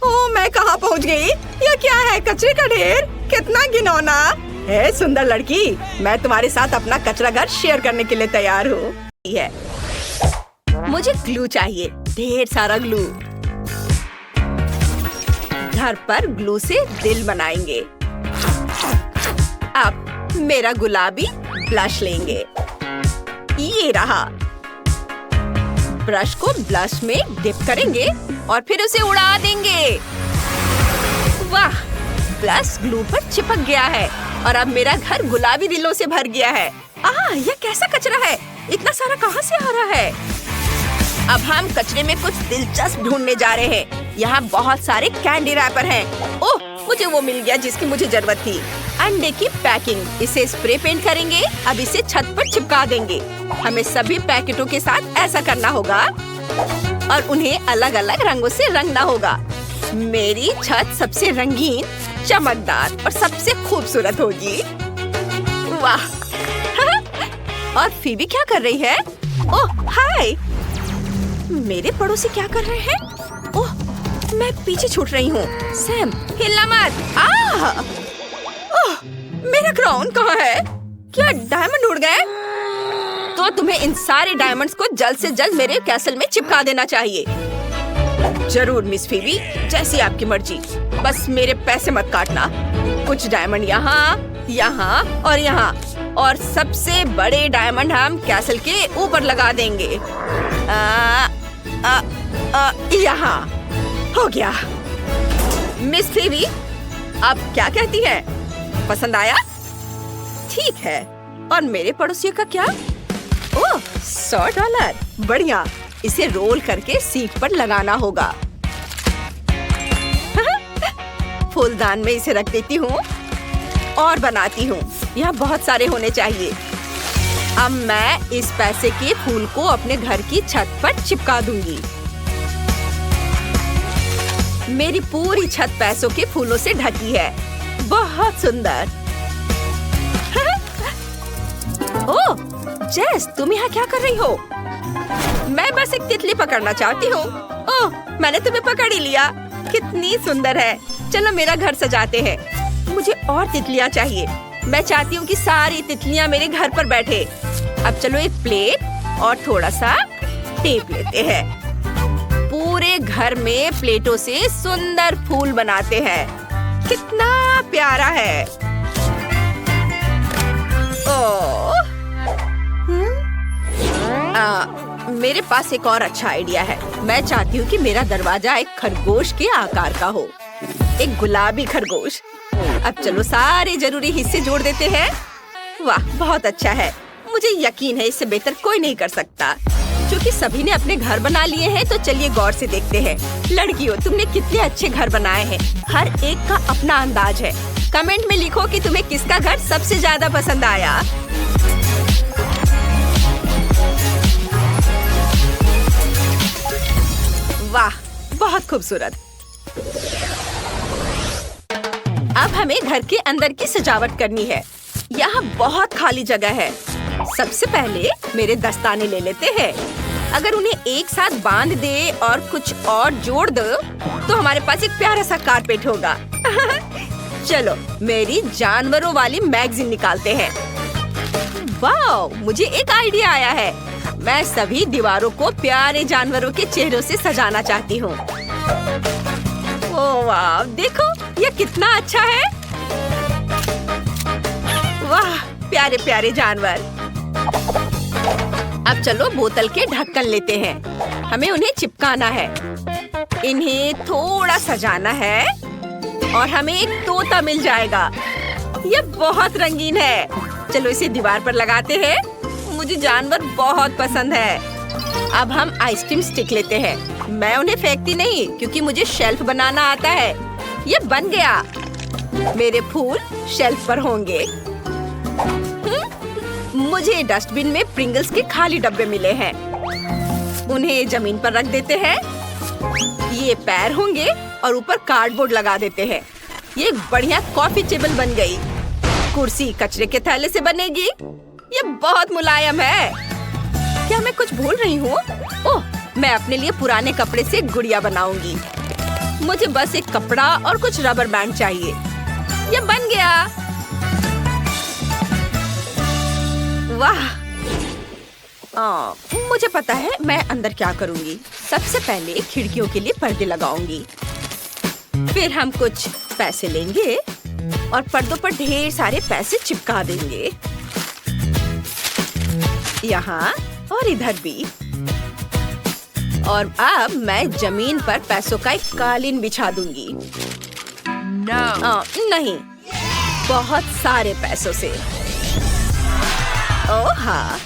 ओह, मैं कहाँ पहुँच गई? यह क्या है? कचरे का ढेर? कितना घिनौना है। सुंदर लड़की, मैं तुम्हारे साथ अपना कचरा घर शेयर करने के लिए तैयार हूँ। मुझे ग्लू चाहिए, ढेर सारा ग्लू। घर पर ग्लू से दिल बनाएंगे। अब मेरा गुलाबी ब्लश लेंगे। ये रहा। ब्रश को ब्लश में डिप करेंगे और फिर उसे उड़ा देंगे। वाह, ब्लश ग्लू पर चिपक गया है और अब मेरा घर गुलाबी दिलों से भर गया है। यह कैसा कचरा है? इतना सारा कहाँ से आ रहा है? अब हम कचरे में कुछ दिलचस्प ढूंढने जा रहे हैं। यहाँ बहुत सारे कैंडी रैपर हैं। ओह, मुझे वो मिल गया जिसकी मुझे जरूरत थी। अंडे की पैकिंग। इसे स्प्रे पेंट करेंगे। अब इसे छत पर चिपका देंगे। हमें सभी पैकेटों के साथ ऐसा करना होगा और उन्हें अलग अलग रंगों से रंगना होगा। मेरी छत सबसे रंगीन, चमकदार और सबसे खूबसूरत होगी। वाह! और फीबी क्या कर रही है? ओह, हाय! मेरे पड़ोसी क्या कर रहे हैं? ओह, मैं पीछे छूट रही हूँ। सैम, हिलना मत। ओह, मेरा क्राउन कहाँ है? क्या डायमंड उड़ गए? तो तुम्हें इन सारे डायमंड्स को जल्द से जल्द मेरे कैसल में चिपका देना चाहिए। जरूर मिस फीबी, जैसी आपकी मर्जी। बस मेरे पैसे मत काटना। कुछ डायमंड यहाँ, यहाँ और यहाँ, और सबसे बड़े डायमंड हम कैसल के ऊपर लगा देंगे। यहाँ हो गया। मिस फीबी, अब क्या कहती है? पसंद आया? ठीक है। और मेरे पड़ोसियों का क्या? ओह, $100। बढ़िया। इसे रोल करके सीट पर लगाना होगा। फूलदान में इसे रख देती हूँ और बनाती हूँ। यहाँ बहुत सारे होने चाहिए। अब मैं इस पैसे के फूल को अपने घर की छत पर चिपका दूंगी। मेरी पूरी छत पैसों के फूलों से ढकी है। बहुत सुंदर। ओह, जेस, तुम यहाँ क्या कर रही हो? मैं बस एक तितली पकड़ना चाहती हूँ। ओह, मैंने तुम्हें पकड़ ही लिया। कितनी सुंदर है। चलो मेरा घर सजाते हैं। मुझे और तितलियाँ चाहिए। मैं चाहती हूँ कि सारी तितलियाँ मेरे घर पर बैठे। अब चलो एक प्लेट और थोड़ा सा टेप लेते हैं। पूरे घर में प्लेटों से सुंदर फूल बनाते हैं। कितना प्यारा है। ओह, मेरे पास एक और अच्छा आइडिया है। मैं चाहती हूँ कि मेरा दरवाजा एक खरगोश के आकार का हो। एक गुलाबी खरगोश। अब चलो सारे जरूरी हिस्से जोड़ देते हैं। वाह, बहुत अच्छा है। मुझे यकीन है इससे बेहतर कोई नहीं कर सकता। क्योंकि सभी ने अपने घर बना लिए हैं, तो चलिए गौर से देखते हैं। लड़कियों, तुमने कितने अच्छे घर बनाए हैं। हर एक का अपना अंदाज है। कमेंट में लिखो कि तुम्हें किसका घर सबसे ज्यादा पसंद आया। वाह, बहुत खूबसूरत। अब हमें घर के अंदर की सजावट करनी है। यहाँ बहुत खाली जगह है। सबसे पहले मेरे दस्ताने ले लेते हैं। अगर उन्हें एक साथ बांध दे और कुछ और जोड़ दो तो हमारे पास एक प्यारा सा कारपेट होगा। चलो मेरी जानवरों वाली मैगजीन निकालते हैं। वाह, मुझे एक आइडिया आया है। मैं सभी दीवारों को प्यारे जानवरों के चेहरों से सजाना चाहती हूँ। ओह वाह, देखो ये कितना अच्छा है। वाह, प्यारे प्यारे जानवर। अब चलो बोतल के ढक्कन लेते हैं। हमें उन्हें चिपकाना है। इन्हें थोड़ा सजाना है और हमें एक तोता मिल जाएगा। ये बहुत रंगीन है। चलो इसे दीवार पर लगाते हैं। मुझे जानवर बहुत पसंद है। अब हम आइसक्रीम स्टिक लेते हैं। मैं उन्हें फेंकती नहीं क्योंकि मुझे शेल्फ बनाना आता है। ये बन गया। मेरे फूल शेल्फ पर होंगे मुझे डस्टबिन में प्रिंगल्स के खाली डब्बे मिले हैं। उन्हें जमीन पर रख देते हैं। ये पैर होंगे और ऊपर कार्डबोर्ड लगा देते हैं। ये एक बढ़िया कॉफी टेबल बन गई। कुर्सी कचरे के थैले से बनेगी। ये बहुत मुलायम है। क्या मैं कुछ भूल रही हूँ? ओह, मैं अपने लिए पुराने कपड़े से गुड़िया बनाऊंगी। मुझे बस एक कपड़ा और कुछ रबर बैंड चाहिए। ये बन गया। वाह! मुझे पता है मैं अंदर क्या करूंगी। सबसे पहले खिड़कियों के लिए पर्दे लगाऊंगी। फिर हम कुछ पैसे लेंगे और पर्दों पर ढेर सारे पैसे चिपका देंगे। यहाँ और इधर भी। और अब मैं जमीन पर पैसों का एक कालीन बिछा दूंगी। नहीं, बहुत सारे पैसों से। ओह हाँ।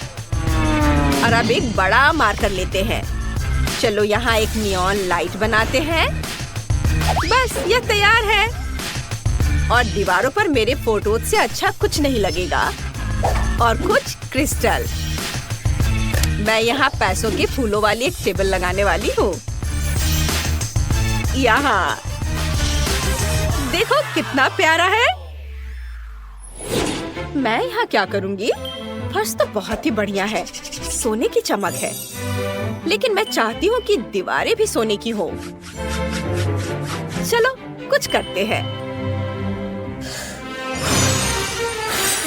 और अब एक बड़ा मार्कर लेते हैं। चलो यहाँ एक नियॉन लाइट बनाते हैं। बस ये तैयार है। और दीवारों पर मेरे फोटो से अच्छा कुछ नहीं लगेगा। और कुछ क्रिस्टल। मैं यहाँ पैसों के फूलों वाली एक टेबल लगाने वाली हूँ। यहाँ देखो कितना प्यारा है। मैं यहाँ क्या करूँगी? फर्श तो बहुत ही बढ़िया है। सोने की चमक है। लेकिन मैं चाहती हूँ कि दीवारें भी सोने की हो। चलो कुछ करते हैं।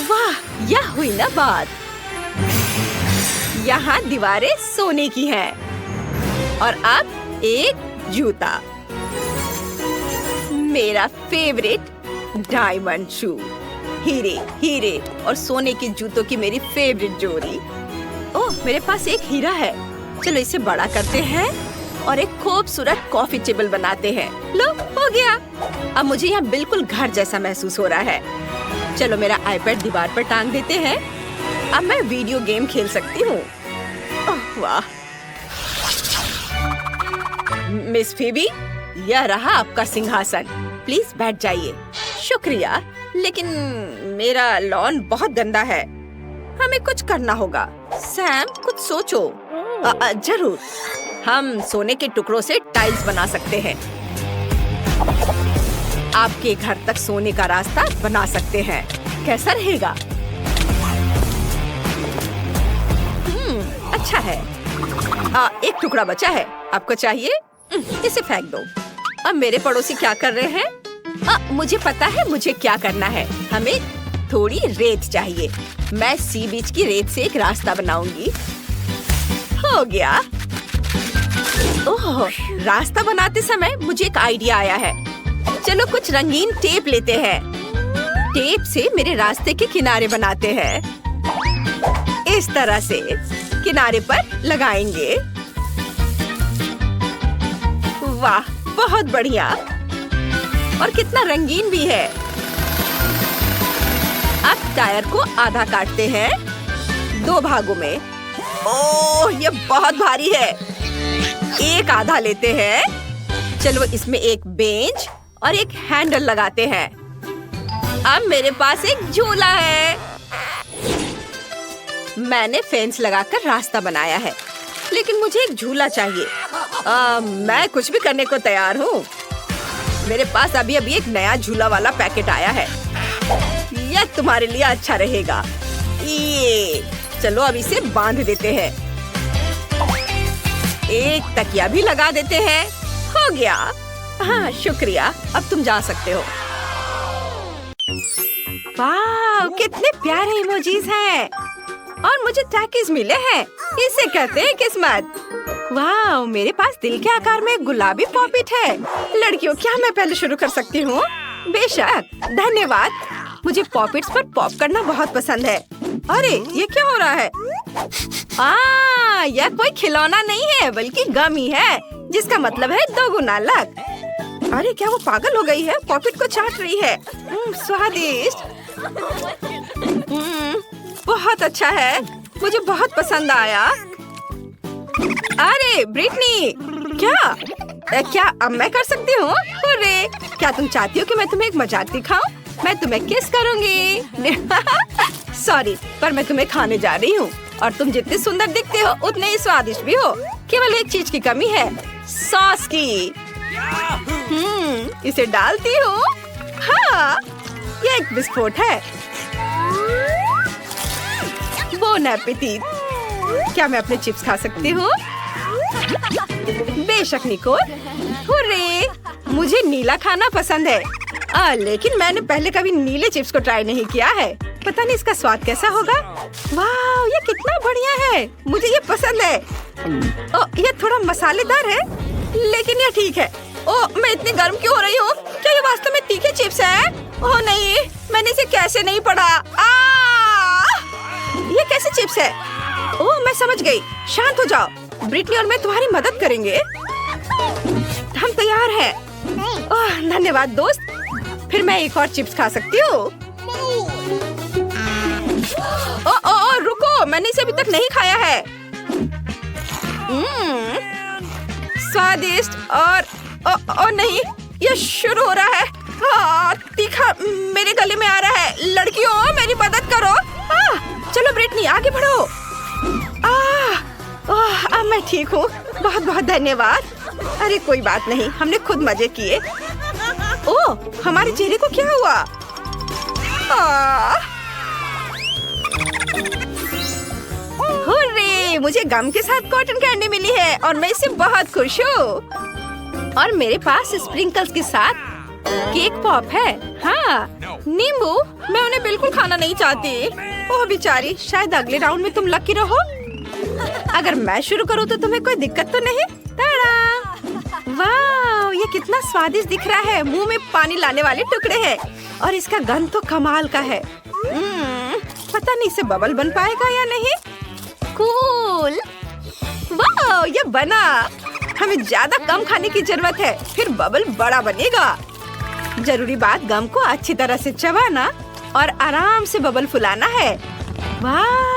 वाह, यह हुई ना बात। यहाँ दीवारें सोने की हैं। और अब एक जूता। मेरा फेवरेट डायमंड शू। हीरे हीरे और सोने के जूतों की मेरी फेवरेट जोड़ी। ओह, मेरे पास एक हीरा है। चलो इसे बड़ा करते हैं और एक खूबसूरत कॉफी टेबल बनाते हैं। लो, हो गया। अब मुझे यहाँ बिल्कुल घर जैसा महसूस हो रहा है। चलो मेरा आईपैड दीवार पर टांग देते हैं। अब मैं वीडियो गेम खेल सकती हूँ। ओह वाह। मिस फीबी, यह रहा आपका सिंहासन। प्लीज बैठ जाइए। शुक्रिया, लेकिन मेरा लॉन बहुत गंदा है। हमें कुछ करना होगा। सैम, कुछ सोचो। जरूर। हम सोने के टुकड़ों से टाइल्स बना सकते हैं। आपके घर तक सोने का रास्ता बना सकते हैं। कैसा रहेगा? अच्छा है। एक टुकड़ा बचा है। आपको चाहिए? इसे फेंक दो। अब मेरे पड़ोसी क्या कर रहे हैं? मुझे पता है मुझे क्या करना है। हमें थोड़ी रेत चाहिए। मैं सी बीच की रेत से एक रास्ता बनाऊंगी। हो गया। ओह, रास्ता बनाते समय मुझे एक आइडिया आया है। चलो कुछ रंगीन टेप लेते हैं। टेप से मेरे रास्ते के किनारे बनाते हैं। इस तरह से किनारे पर लगाएंगे। वाह, बहुत बढ़िया। और कितना रंगीन भी है। अब टायर को आधा काटते हैं 2 भागों में। ओह, ये बहुत भारी है। एक आधा लेते हैं। चलो इसमें एक बेंच और एक हैंडल लगाते हैं। अब मेरे पास एक झूला है। मैंने फेंस लगाकर रास्ता बनाया है, लेकिन मुझे एक झूला चाहिए। मैं कुछ भी करने को तैयार हूँ। मेरे पास अभी अभी एक नया झूला वाला पैकेट आया है। यह तुम्हारे लिए अच्छा रहेगा। ये चलो अब इसे बांध देते हैं। एक तकिया भी लगा देते हैं। हो गया। हाँ, शुक्रिया। अब तुम जा सकते हो। वाह, कितने प्यारे इमोजीज हैं। और मुझे टैकीज मिले हैं। इसे कहते हैं किस्मत। वाह, मेरे पास दिल के आकार में गुलाबी पॉपिट है। लड़कियों, क्या मैं पहले शुरू कर सकती हूँ? बेशक, धन्यवाद। मुझे पॉपिट्स पर पॉप करना बहुत पसंद है। अरे, ये क्या हो रहा है? यह कोई खिलौना नहीं है, बल्कि गमी है, जिसका मतलब है 2 गुना लक। अरे, क्या वो पागल हो गई है? पॉपिट को चाट रही है। स्वादिष्ट। बहुत अच्छा है। मुझे बहुत पसंद आया। अरे ब्रिटनी, क्या अब मैं कर सकती हूँ? अरे, क्या तुम चाहती हो कि मैं तुम्हें एक मजाक दिखाऊं? मैं तुम्हें किस करूंगी। सॉरी, पर मैं तुम्हें खाने जा रही हूँ और तुम जितने सुंदर दिखते हो उतने ही स्वादिष्ट भी हो। केवल एक चीज की कमी है, सॉस की। इसे डालती हूँ। हाँ, ये एक विस्फोट है। Bone appétit. क्या मैं अपने चिप्स खा सकती हूँ? बेशक निकोल। हुर्रे! मुझे नीला खाना पसंद है। लेकिन मैंने पहले कभी नीले चिप्स को ट्राई नहीं किया है। पता नहीं इसका स्वाद कैसा होगा। वाह, ये कितना बढ़िया है। मुझे ये पसंद है। ये थोड़ा मसालेदार है, लेकिन ये ठीक है। मैं इतनी गर्म क्यों हो रही हूँ? क्या ये वास्तव में तीखे चिप्स है? ओह नहीं, मैंने इसे कैसे नहीं पढ़ा। ये कैसे चिप्स है? मैं समझ गई। शांत हो जाओ। ब्रिटनी और मैं तुम्हारी मदद करेंगे। हम तैयार हैं। धन्यवाद दोस्त। फिर मैं एक और चिप्स खा सकती हूँ। रुको, मैंने इसे अभी तक नहीं खाया है। स्वादिष्ट और नहीं, ये शुरू हो रहा है। तीखा मेरे गले में आ रहा है। लड़कियों, मेरी मदद करो। चलो ब्रिटनी, आगे बढ़ो। अब मैं ठीक हूँ। बहुत बहुत धन्यवाद। अरे कोई बात नहीं, हमने खुद मजे किए। हमारे चेहरे को क्या हुआ? हुर्रे! मुझे गम के साथ कॉटन कैंडी मिली है और मैं इससे बहुत खुश हूँ। और मेरे पास स्प्रिंकल्स के साथ केक पॉप है। हाँ, नींबू। मैं उन्हें बिल्कुल खाना नहीं चाहती। ओह बेचारी, शायद अगले राउंड में तुम लकी रहो। अगर मैं शुरू करूँ तो तुम्हें कोई दिक्कत तो नहीं? ताड़ा! वाह, ये कितना स्वादिष्ट दिख रहा है। मुंह में पानी लाने वाले टुकड़े हैं और इसका गंध तो कमाल का है। पता नहीं इसे बबल बन पाएगा या नहीं। कूल! वाह, ये बना। हमें ज्यादा कम खाने की जरूरत है, फिर बबल बड़ा बनेगा। जरूरी बात गम को अच्छी तरह से चबाना और आराम से बबल फुलाना है। वाह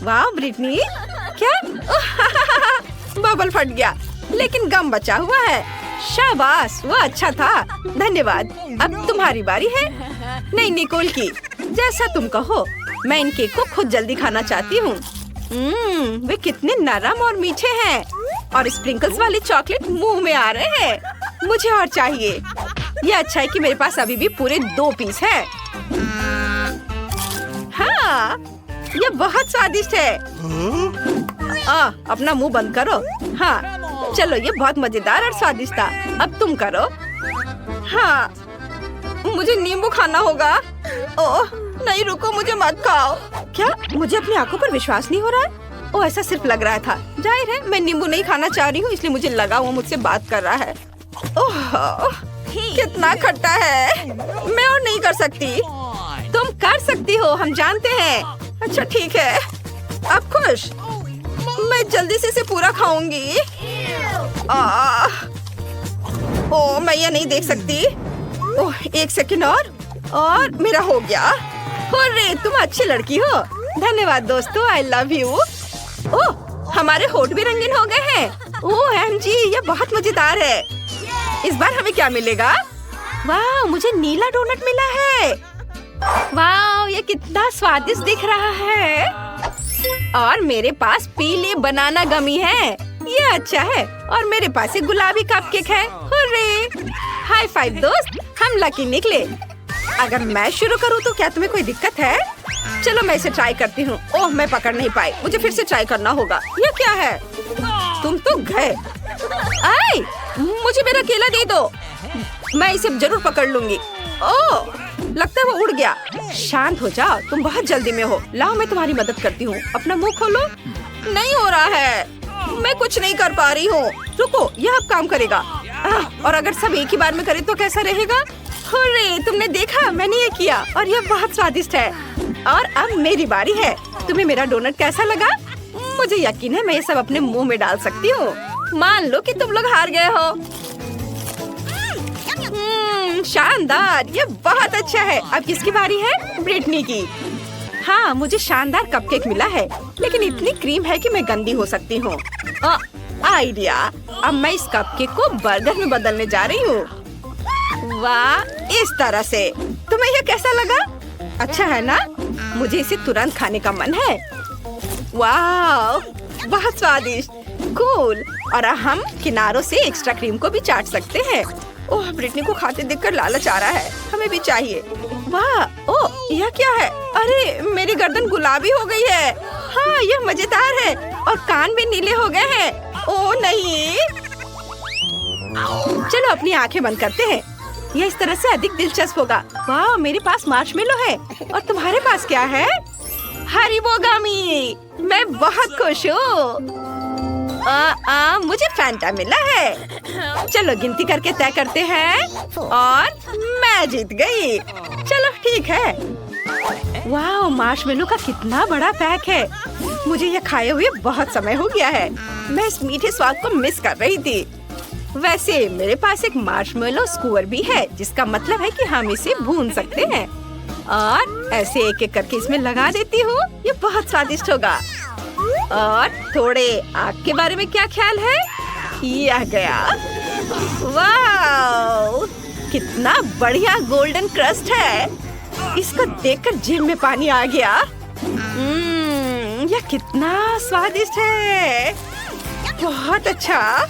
वाह ब्रिटनी, क्या? बबल फट गया, लेकिन गम बचा हुआ है। शाबाश, वो अच्छा था। धन्यवाद। अब तुम्हारी बारी है। नहीं, निकोल की। जैसा तुम कहो। मैं इन केक को खुद जल्दी खाना चाहती हूँ। वे कितने नरम और मीठे हैं और स्प्रिंकल्स वाले चॉकलेट मुंह में आ रहे हैं। मुझे और चाहिए। ये अच्छा है कि मेरे पास अभी भी पूरे 2 पीस है। हाँ, ये बहुत स्वादिष्ट है। अपना मुंह बंद करो। हाँ, चलो, ये बहुत मजेदार और स्वादिष्ट था। अब तुम करो। हाँ, मुझे नींबू खाना होगा। ओह नहीं, रुको, मुझे मत खाओ। क्या? मुझे अपनी आंखों पर विश्वास नहीं हो रहा है। ऐसा सिर्फ लग रहा था। जाहिर है मैं नींबू नहीं खाना चाह रही हूँ, इसलिए मुझे लगा वो मुझसे बात कर रहा है। ओह, कितना खट्टा है। मैं और नहीं कर सकती। तुम कर सकती हो, हम जानते हैं। अच्छा ठीक है। अब खुश? मैं जल्दी से इसे पूरा खाऊंगी। मैं ये नहीं देख सकती। एक सेकंड और मेरा हो गया। हुर्रे, तुम अच्छी लड़की हो। धन्यवाद दोस्तों, आई लव यू। हमारे होठ भी रंगीन हो गए हैं। एमजी, ये बहुत मजेदार है। इस बार हमें क्या मिलेगा? वाह, मुझे नीला डोनट मिला है। वाह, ये कितना स्वादिष्ट दिख रहा है। और मेरे पास पीले बनाना गमी है। ये अच्छा है। और मेरे पास एक गुलाबी कपकेक है। हुर्रे! हाई फाइव दोस्त, हम लकी निकले। अगर मैं शुरू करूँ तो क्या तुम्हें कोई दिक्कत है? चलो मैं इसे ट्राई करती हूँ। मैं पकड़ नहीं पाई। मुझे फिर से ट्राई करना होगा। ये क्या है? तुम तो गए। मुझे मेरा केला दे दो। मैं इसे जरूर पकड़ लूंगी। लगता है वो उड़ गया। शांत हो जाओ, तुम बहुत जल्दी में हो। लाओ, मैं तुम्हारी मदद करती हूँ। अपना मुंह खोलो। नहीं हो रहा है। मैं कुछ नहीं कर पा रही हूँ। रुको, यह अब काम करेगा। और अगर सब एक ही बार में करें तो कैसा रहेगा? हुर्रे, तुमने देखा, मैंने ये किया और यह बहुत स्वादिष्ट है। और अब मेरी बारी है। तुम्हें मेरा डोनट कैसा लगा? मुझे यकीन है मैं ये सब अपने मुंह में डाल सकती हूँ। मान लो कि तुम लोग हार गए हो। शानदार, ये बहुत अच्छा है। अब किसकी बारी है? ब्रिटनी की। हाँ, मुझे शानदार कपकेक मिला है, लेकिन इतनी क्रीम है कि मैं गंदी हो सकती हूँ। आइडिया, अब मैं इस कपकेक को बर्गर में बदलने जा रही हूँ। वाह, इस तरह से। तुम्हें ये कैसा लगा? अच्छा है ना? मुझे इसे तुरंत खाने का मन है। वाह, बहुत स्वादिष्ट, कूल। और हम किनारों से एक्स्ट्रा क्रीम को भी चाट सकते हैं। ओह, ब्रिटनी को खाते देखकर लालच आ रहा है, हमें भी चाहिए। वाह, ओह, यह क्या है? अरे, मेरी गर्दन गुलाबी हो गई है। हाँ, यह मजेदार है और कान भी नीले हो गए हैं। ओह नहीं, चलो अपनी आंखें बंद करते हैं, यह इस तरह से अधिक दिलचस्प होगा। वाह, मेरे पास मार्शमेलो है और तुम्हारे पास क्या है? हरिबोगामी, मैं बहुत खुश हूँ। मुझे फैंटा मिला है। चलो गिनती करके तय करते हैं और मैं जीत गई। चलो ठीक है। वाह, मार्शमेलो का कितना बड़ा पैक है। मुझे यह खाए हुए बहुत समय हो गया है। मैं इस मीठे स्वाद को मिस कर रही थी। वैसे मेरे पास एक मार्शमेलो स्क्यूअर भी है, जिसका मतलब है कि हम इसे भून सकते हैं। और ऐसे एक एक करके इसमें लगा देती हूँ। ये बहुत स्वादिष्ट होगा। और थोड़े आग के बारे में क्या ख्याल है? यह गया। वाह, कितना बढ़िया गोल्डन क्रस्ट है। इसको देखकर जीभ में पानी आ गया। यह कितना स्वादिष्ट है। बहुत अच्छा,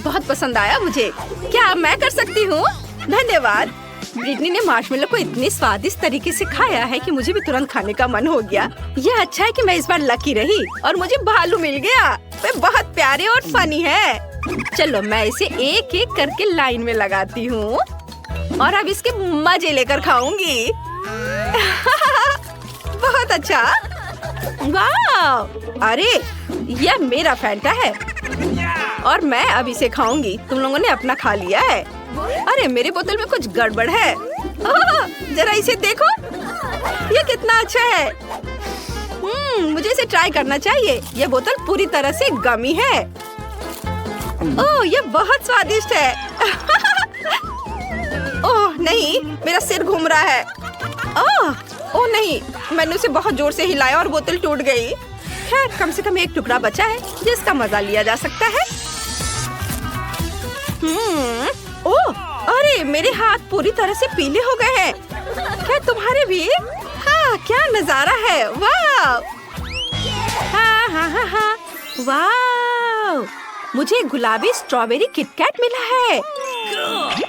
बहुत पसंद आया मुझे। क्या मैं कर सकती हूँ? धन्यवाद। ब्रिटनी ने मार्शमेलो को इतनी स्वादिष्ट तरीके से खाया है कि मुझे भी तुरंत खाने का मन हो गया। यह अच्छा है कि मैं इस बार लकी रही और मुझे भालू मिल गया। वे बहुत प्यारे और फनी है। चलो मैं इसे एक एक करके लाइन में लगाती हूँ और अब इसके मजे लेकर खाऊंगी। बहुत अच्छा। वाह, अरे यह मेरा फैंटा है और मैं अब इसे खाऊंगी। तुम लोगों ने अपना खा लिया है। अरे मेरे बोतल में कुछ गड़बड़ है। जरा इसे देखो, ये कितना अच्छा है। मुझे इसे ट्राई करना चाहिए। यह बोतल पूरी तरह से गमी है। ओह, यह बहुत स्वादिष्ट है। ओह नहीं, मेरा सिर घूम रहा है। ओह नहीं, मैंने उसे बहुत जोर से हिलाया और बोतल टूट गई। खैर, कम से कम एक टुकड़ा बचा है जिसका मजा लिया जा सकता है। ओह, अरे मेरे हाथ पूरी तरह से पीले हो गए हैं। क्या तुम्हारे भी? हाँ, क्या नजारा है। वाह, हाँ हाँ हाँ हाँ, वाह, मुझे गुलाबी स्ट्रॉबेरी किटकैट मिला है।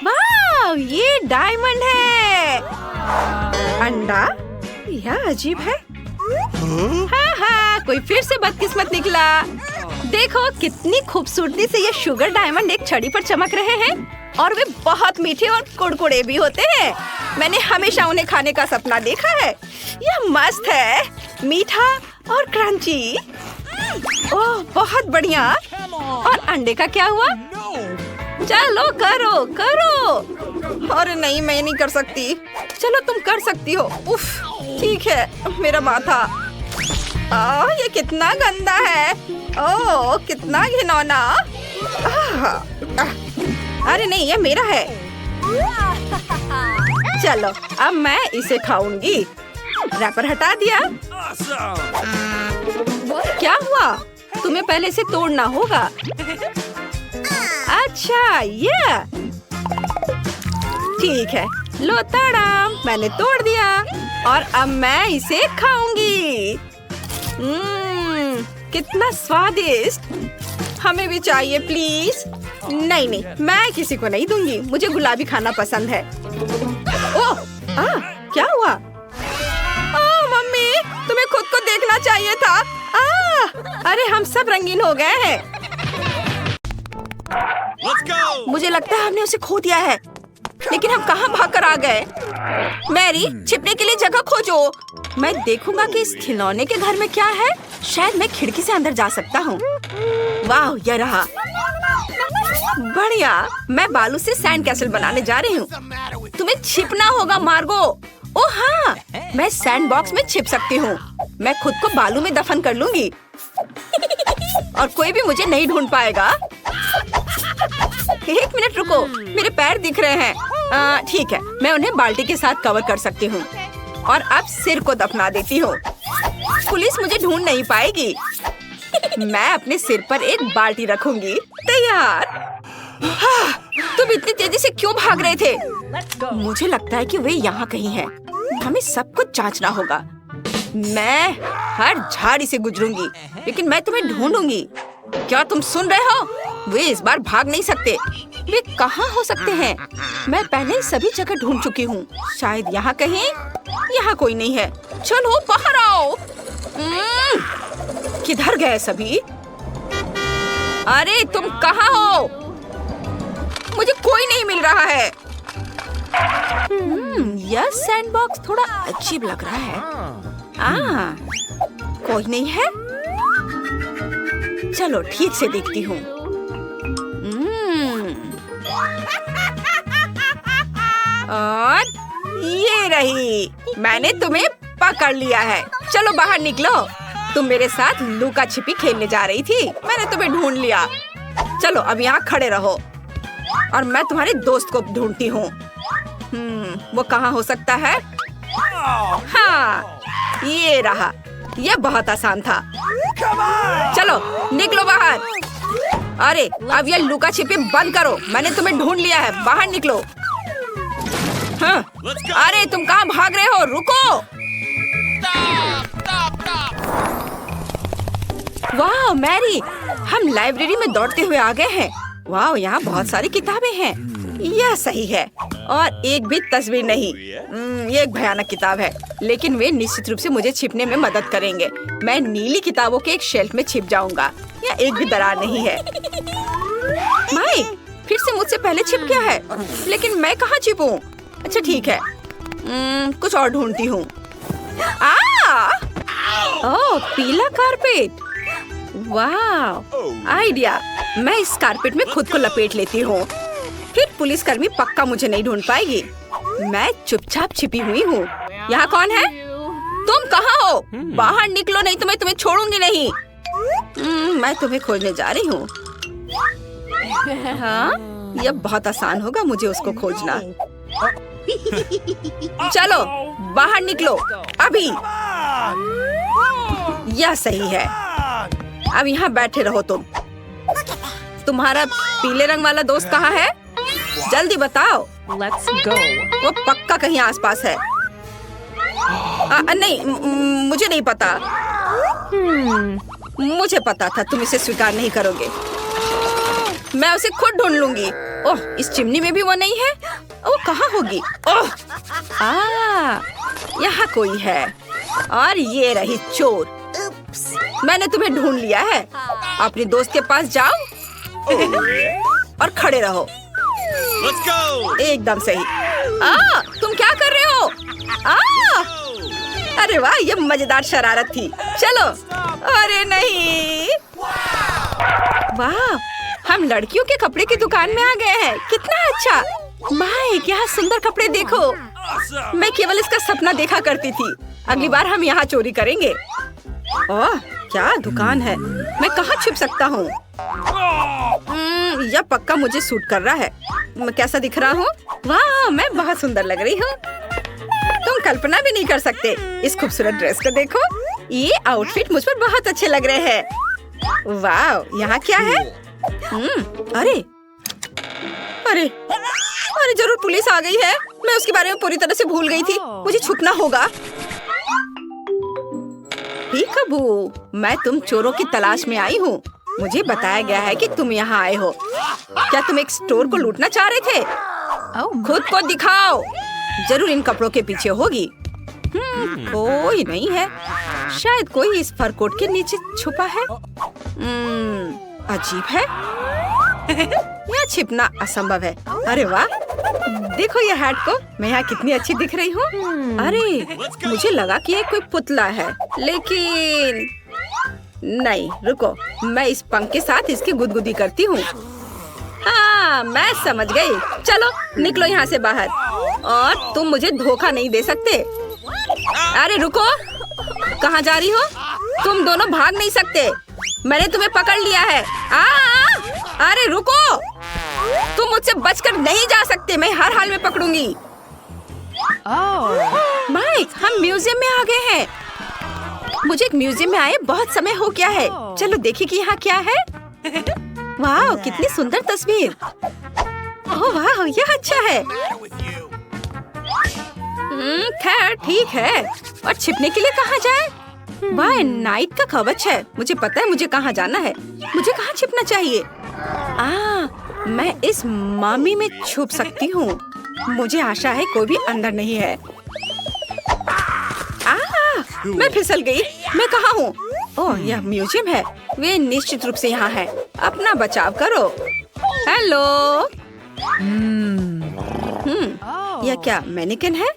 वाह, ये डायमंड है। अंडा? यह अजीब है। हाँ हाँ, कोई फिर से बदकिस्मत निकला। देखो कितनी खूबसूरती से ये शुगर डायमंड एक छड़ी पर चमक रहे हैं और वे बहुत मीठे और कुड़कुड़े भी होते हैं। मैंने हमेशा उन्हें खाने का सपना देखा है। यह मस्त है, मीठा और क्रंची। ओह, बहुत बढ़िया। और अंडे का क्या हुआ? चलो करो करो। अरे नहीं, मैं नहीं कर सकती। चलो तुम कर सकती हो। उफ, ठीक है, मेरा माथा। ये कितना गंदा है। ओह, कितना घिनौना। अरे नहीं, ये मेरा है। चलो अब मैं इसे खाऊंगी। रैपर हटा दिया। क्या हुआ? तुम्हें पहले से तोड़ना होगा। अच्छा, ये ठीक है। लो ताड़ा, मैंने तोड़ दिया और अब मैं इसे खाऊंगी। कितना स्वादिष्ट। हमें भी चाहिए प्लीज। नहीं नहीं, मैं किसी को नहीं दूंगी। मुझे गुलाबी खाना पसंद है। ओह, क्या हुआ? मम्मी, तुम्हें खुद को देखना चाहिए था। अरे हम सब रंगीन हो गए हैं। मुझे लगता है हमने उसे खो दिया है। लेकिन हम कहाँ भागकर आ गए? मैरी, छिपने के लिए जगह खोजो। मैं देखूंगा कि इस खिलौने के घर में क्या है। शायद मैं खिड़की से अंदर जा सकता हूँ। वाह, यह रहा। बढ़िया, मैं बालू से सैंड कैसल बनाने जा रही हूँ। तुम्हें छिपना होगा मार्गो। ओह हाँ, मैं सैंड बॉक्स में छिप सकती हूँ। मैं खुद को बालू में दफन कर लूंगी और कोई भी मुझे नहीं ढूंढ पाएगा। एक मिनट रुको, मेरे पैर दिख रहे हैं। ठीक है, मैं उन्हें बाल्टी के साथ कवर कर सकती हूँ और अब सिर को दफना देती हूँ। पुलिस मुझे ढूंढ नहीं पाएगी। मैं अपने सिर पर एक बाल्टी रखूंगी। तैयार। तुम इतनी तेजी से क्यों भाग रहे थे? मुझे लगता है कि वे यहाँ कहीं हैं। हमें सब कुछ जांचना होगा। मैं हर झाड़ी से गुजरूंगी, लेकिन मैं तुम्हें ढूंढूंगी। क्या तुम सुन रहे हो? वे इस बार भाग नहीं सकते। वे कहाँ हो सकते हैं? मैं पहले ही सभी जगह ढूंढ चुकी हूँ। शायद यहाँ कहीं। यहाँ कोई नहीं है। चलो बाहर आओ। किधर गए सभी? अरे तुम कहाँ हो? मुझे कोई नहीं मिल रहा है। यह सैंडबॉक्स थोड़ा अजीब लग रहा है। कोई नहीं है। चलो ठीक से देखती हूँ। और ये रही, मैंने तुम्हें पकड़ लिया है। चलो बाहर निकलो। तुम मेरे साथ लुका छिपी खेलने जा रही थी। मैंने तुम्हें ढूंढ लिया। चलो अब यहाँ खड़े रहो और मैं तुम्हारे दोस्त को ढूंढती हूँ। वो कहाँ हो सकता है? हाँ, ये रहा। ये बहुत आसान था। चलो निकलो बाहर। अरे अब ये लुका छिपी बंद करो। मैंने तुम्हें ढूंढ लिया है। बाहर निकलो। हाँ। अरे तुम कहाँ भाग रहे हो? रुको। वाह मैरी, हम लाइब्रेरी में दौड़ते हुए आ गए हैं। वाह, यहाँ बहुत सारी किताबें हैं। यह सही है। और एक भी तस्वीर नहीं। ये एक भयानक किताब है, लेकिन वे निश्चित रूप से मुझे छिपने में मदद करेंगे। मैं नीली किताबों के एक शेल्फ में छिप जाऊंगा। यह एक भी दरार नहीं है। माइक फिर से मुझसे पहले छिप गया है, लेकिन मैं कहाँ छिपूं? अच्छा ठीक है, कुछ और ढूंढती हूँ। ओह, पीला कारपेट। वाह आइडिया। मैं इस कारपेट में खुद को लपेट लेती हूँ। फिर पुलिसकर्मी पक्का मुझे नहीं ढूंढ पाएगी। मैं चुपचाप छिपी हुई हूँ। यहाँ कौन है? तुम कहाँ हो? बाहर निकलो, नहीं तो मैं तुम्हें छोड़ूंगी नहीं। मैं तुम्हें खोजने जा रही हूँ। हाँ, यह बहुत आसान होगा मुझे उसको खोजना। चलो बाहर निकलो अभी। यह सही है। अब यहाँ बैठे रहो तुम। तुम्हारा पीले रंग वाला दोस्त कहाँ है? जल्दी बताओ। Let's go. वो पक्का कहीं आसपास है। नहीं, मुझे नहीं पता। मुझे पता था तुम इसे स्वीकार नहीं करोगे। मैं उसे खुद ढूंढ लूंगी। ओह, इस चिमनी में भी वो नहीं है। वो कहाँ होगी? ओह, यहाँ कोई है। और ये रही चोर। मैंने तुम्हें ढूंढ लिया है। अपने दोस्त के पास जाओ और खड़े रहो। Let's go! एकदम सही। तुम क्या कर रहे हो? अरे वाह, ये मजेदार शरारत थी। चलो। अरे नहीं। वाह, हम लड़कियों के कपड़े की दुकान में आ गए हैं। कितना अच्छा। माइक, यहाँ सुंदर कपड़े देखो। मैं केवल इसका सपना देखा करती थी। अगली बार हम यहाँ चोरी करेंगे। ओह, क्या दुकान है। मैं कहाँ छुप सकता हूँ? यह पक्का मुझे सूट कर रहा है। मैं कैसा दिख रहा हूँ? वाह, मैं बहुत सुंदर लग रही हूँ। तुम कल्पना भी नहीं कर सकते। इस खूबसूरत ड्रेस को देखो। ये आउटफिट मुझ पर बहुत अच्छे लग रहे हैं। वाह, यहाँ क्या है? अरे अरे अरे, जरूर पुलिस आ गई है। मैं उसके बारे में पूरी तरह से भूल गई थी। मुझे छुपना होगा। पीकाबू, मैं तुम चोरों की तलाश में आई हूँ। मुझे बताया गया है कि तुम यहाँ आए हो। क्या तुम एक स्टोर को लूटना चाह रहे थे? खुद को दिखाओ। जरूर इन कपड़ों के पीछे होगी। कोई नहीं है। शायद कोई इस फर कोट के नीचे छुपा है। अजीब है। यहाँ छिपना असंभव है। अरे वाह, देखो ये हैट को। मैं यहाँ कितनी अच्छी दिख रही हूँ। अरे, मुझे लगा कि ये कोई पुतला है, लेकिन नहीं। रुको, मैं इस पंख के साथ इसकी गुदगुदी करती हूँ। हाँ, मैं समझ गई। चलो निकलो यहाँ से बाहर। और तुम मुझे धोखा नहीं दे सकते। अरे रुको, कहाँ जा रही हो? तुम दोनों भाग नहीं सकते। मैंने तुम्हें पकड़ लिया है। अरे रुको, तुम मुझसे बचकर नहीं जा सकते। मैं हर हाल में पकड़ूंगी। माइक, हम म्यूजियम में आ गए हैं। मुझे एक म्यूजियम में आए बहुत समय हो गया है। चलो देखिए कि यहाँ क्या है। वाह, कितनी सुंदर तस्वीर। ओह वाह, यह अच्छा है। खैर ठीक है। और छिपने के लिए कहाँ जाए? वाह, नाइट का कवच है। मुझे पता है मुझे कहाँ जाना है। मुझे कहाँ छिपना चाहिए? मैं इस मामी में छुप सकती हूँ। मुझे आशा है कोई भी अंदर नहीं है। मैं फिसल गई। मैं कहाँ हूँ? ओह, यह म्यूजियम है। वे निश्चित रूप से यहाँ है। अपना बचाव करो। हेलो। यह क्या मैनिक्विन है?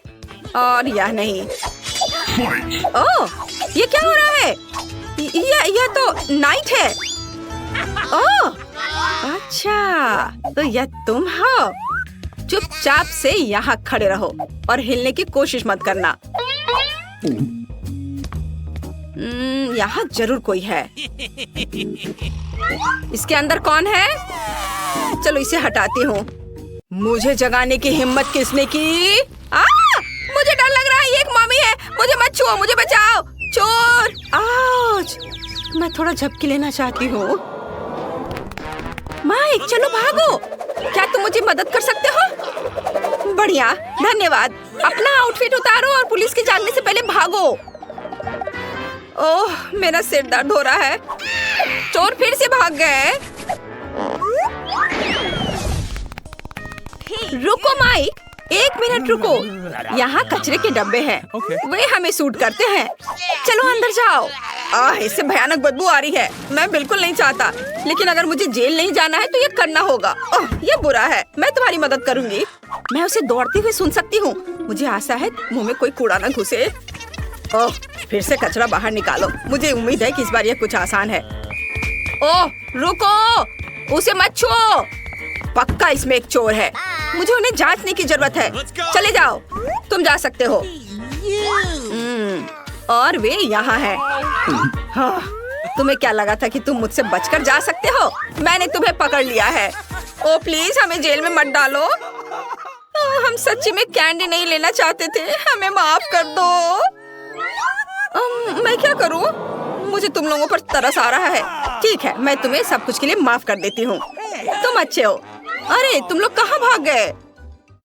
और यह नहीं। ओह, ये क्या हो रहा है? यह तो नाइट है। ओह, अच्छा, तो यह तुम हो। चुपचाप से यहाँ खड़े रहो और हिलने की कोशिश मत करना। यहाँ जरूर कोई है। इसके अंदर कौन है? चलो इसे हटाती हूँ। मुझे जगाने की हिम्मत किसने की? मुझे डर लग रहा है, ये एक मामी है। मुझे मत छुओ, मुझे बचाओ। चोर! आउच! मैं थोड़ा झपकी लेना चाहती हूँ। माइक, चलो भागो। क्या तुम मुझे मदद कर सकते हो? बढ़िया, धन्यवाद। अपना आउटफिट उतारो और पुलिस के जागने से पहले भागो। ओह, मेरा सिर दर्द हो रहा है। चोर फिर से भाग गए। रुको माइक, 1 मिनट रुको। यहाँ कचरे के डब्बे हैं। वे हमें सूट करते हैं। चलो अंदर जाओ। इससे भयानक बदबू आ रही है। मैं बिल्कुल नहीं चाहता, लेकिन अगर मुझे जेल नहीं जाना है तो ये करना होगा। ये बुरा है। मैं तुम्हारी मदद करूंगी। मैं उसे दौड़ते हुए सुन सकती हूँ। मुझे आशा है मुंह में कोई कूड़ा न घुसे। ओह, फिर से कचरा बाहर निकालो। मुझे उम्मीद है कि इस बार यह कुछ आसान है। ओह, रुको, उसे मत छुओ। पक्का इसमें एक चोर है। मुझे उन्हें जांचने की जरूरत है। चले जाओ, तुम जा सकते हो। और वे यहाँ हैं। तुम्हें क्या लगा था कि तुम मुझसे बचकर जा सकते हो? मैंने तुम्हें पकड़ लिया है। ओ प्लीज, हमें जेल में मत डालो। हम सच्ची में कैंडी नहीं लेना चाहते थे। हमें माफ कर दो। मैं क्या करूं? मुझे तुम लोगों पर तरस आ रहा है। ठीक है, मैं तुम्हें सब कुछ के लिए माफ कर देती हूँ। तुम अच्छे हो। अरे, तुम लोग कहाँ भाग गए?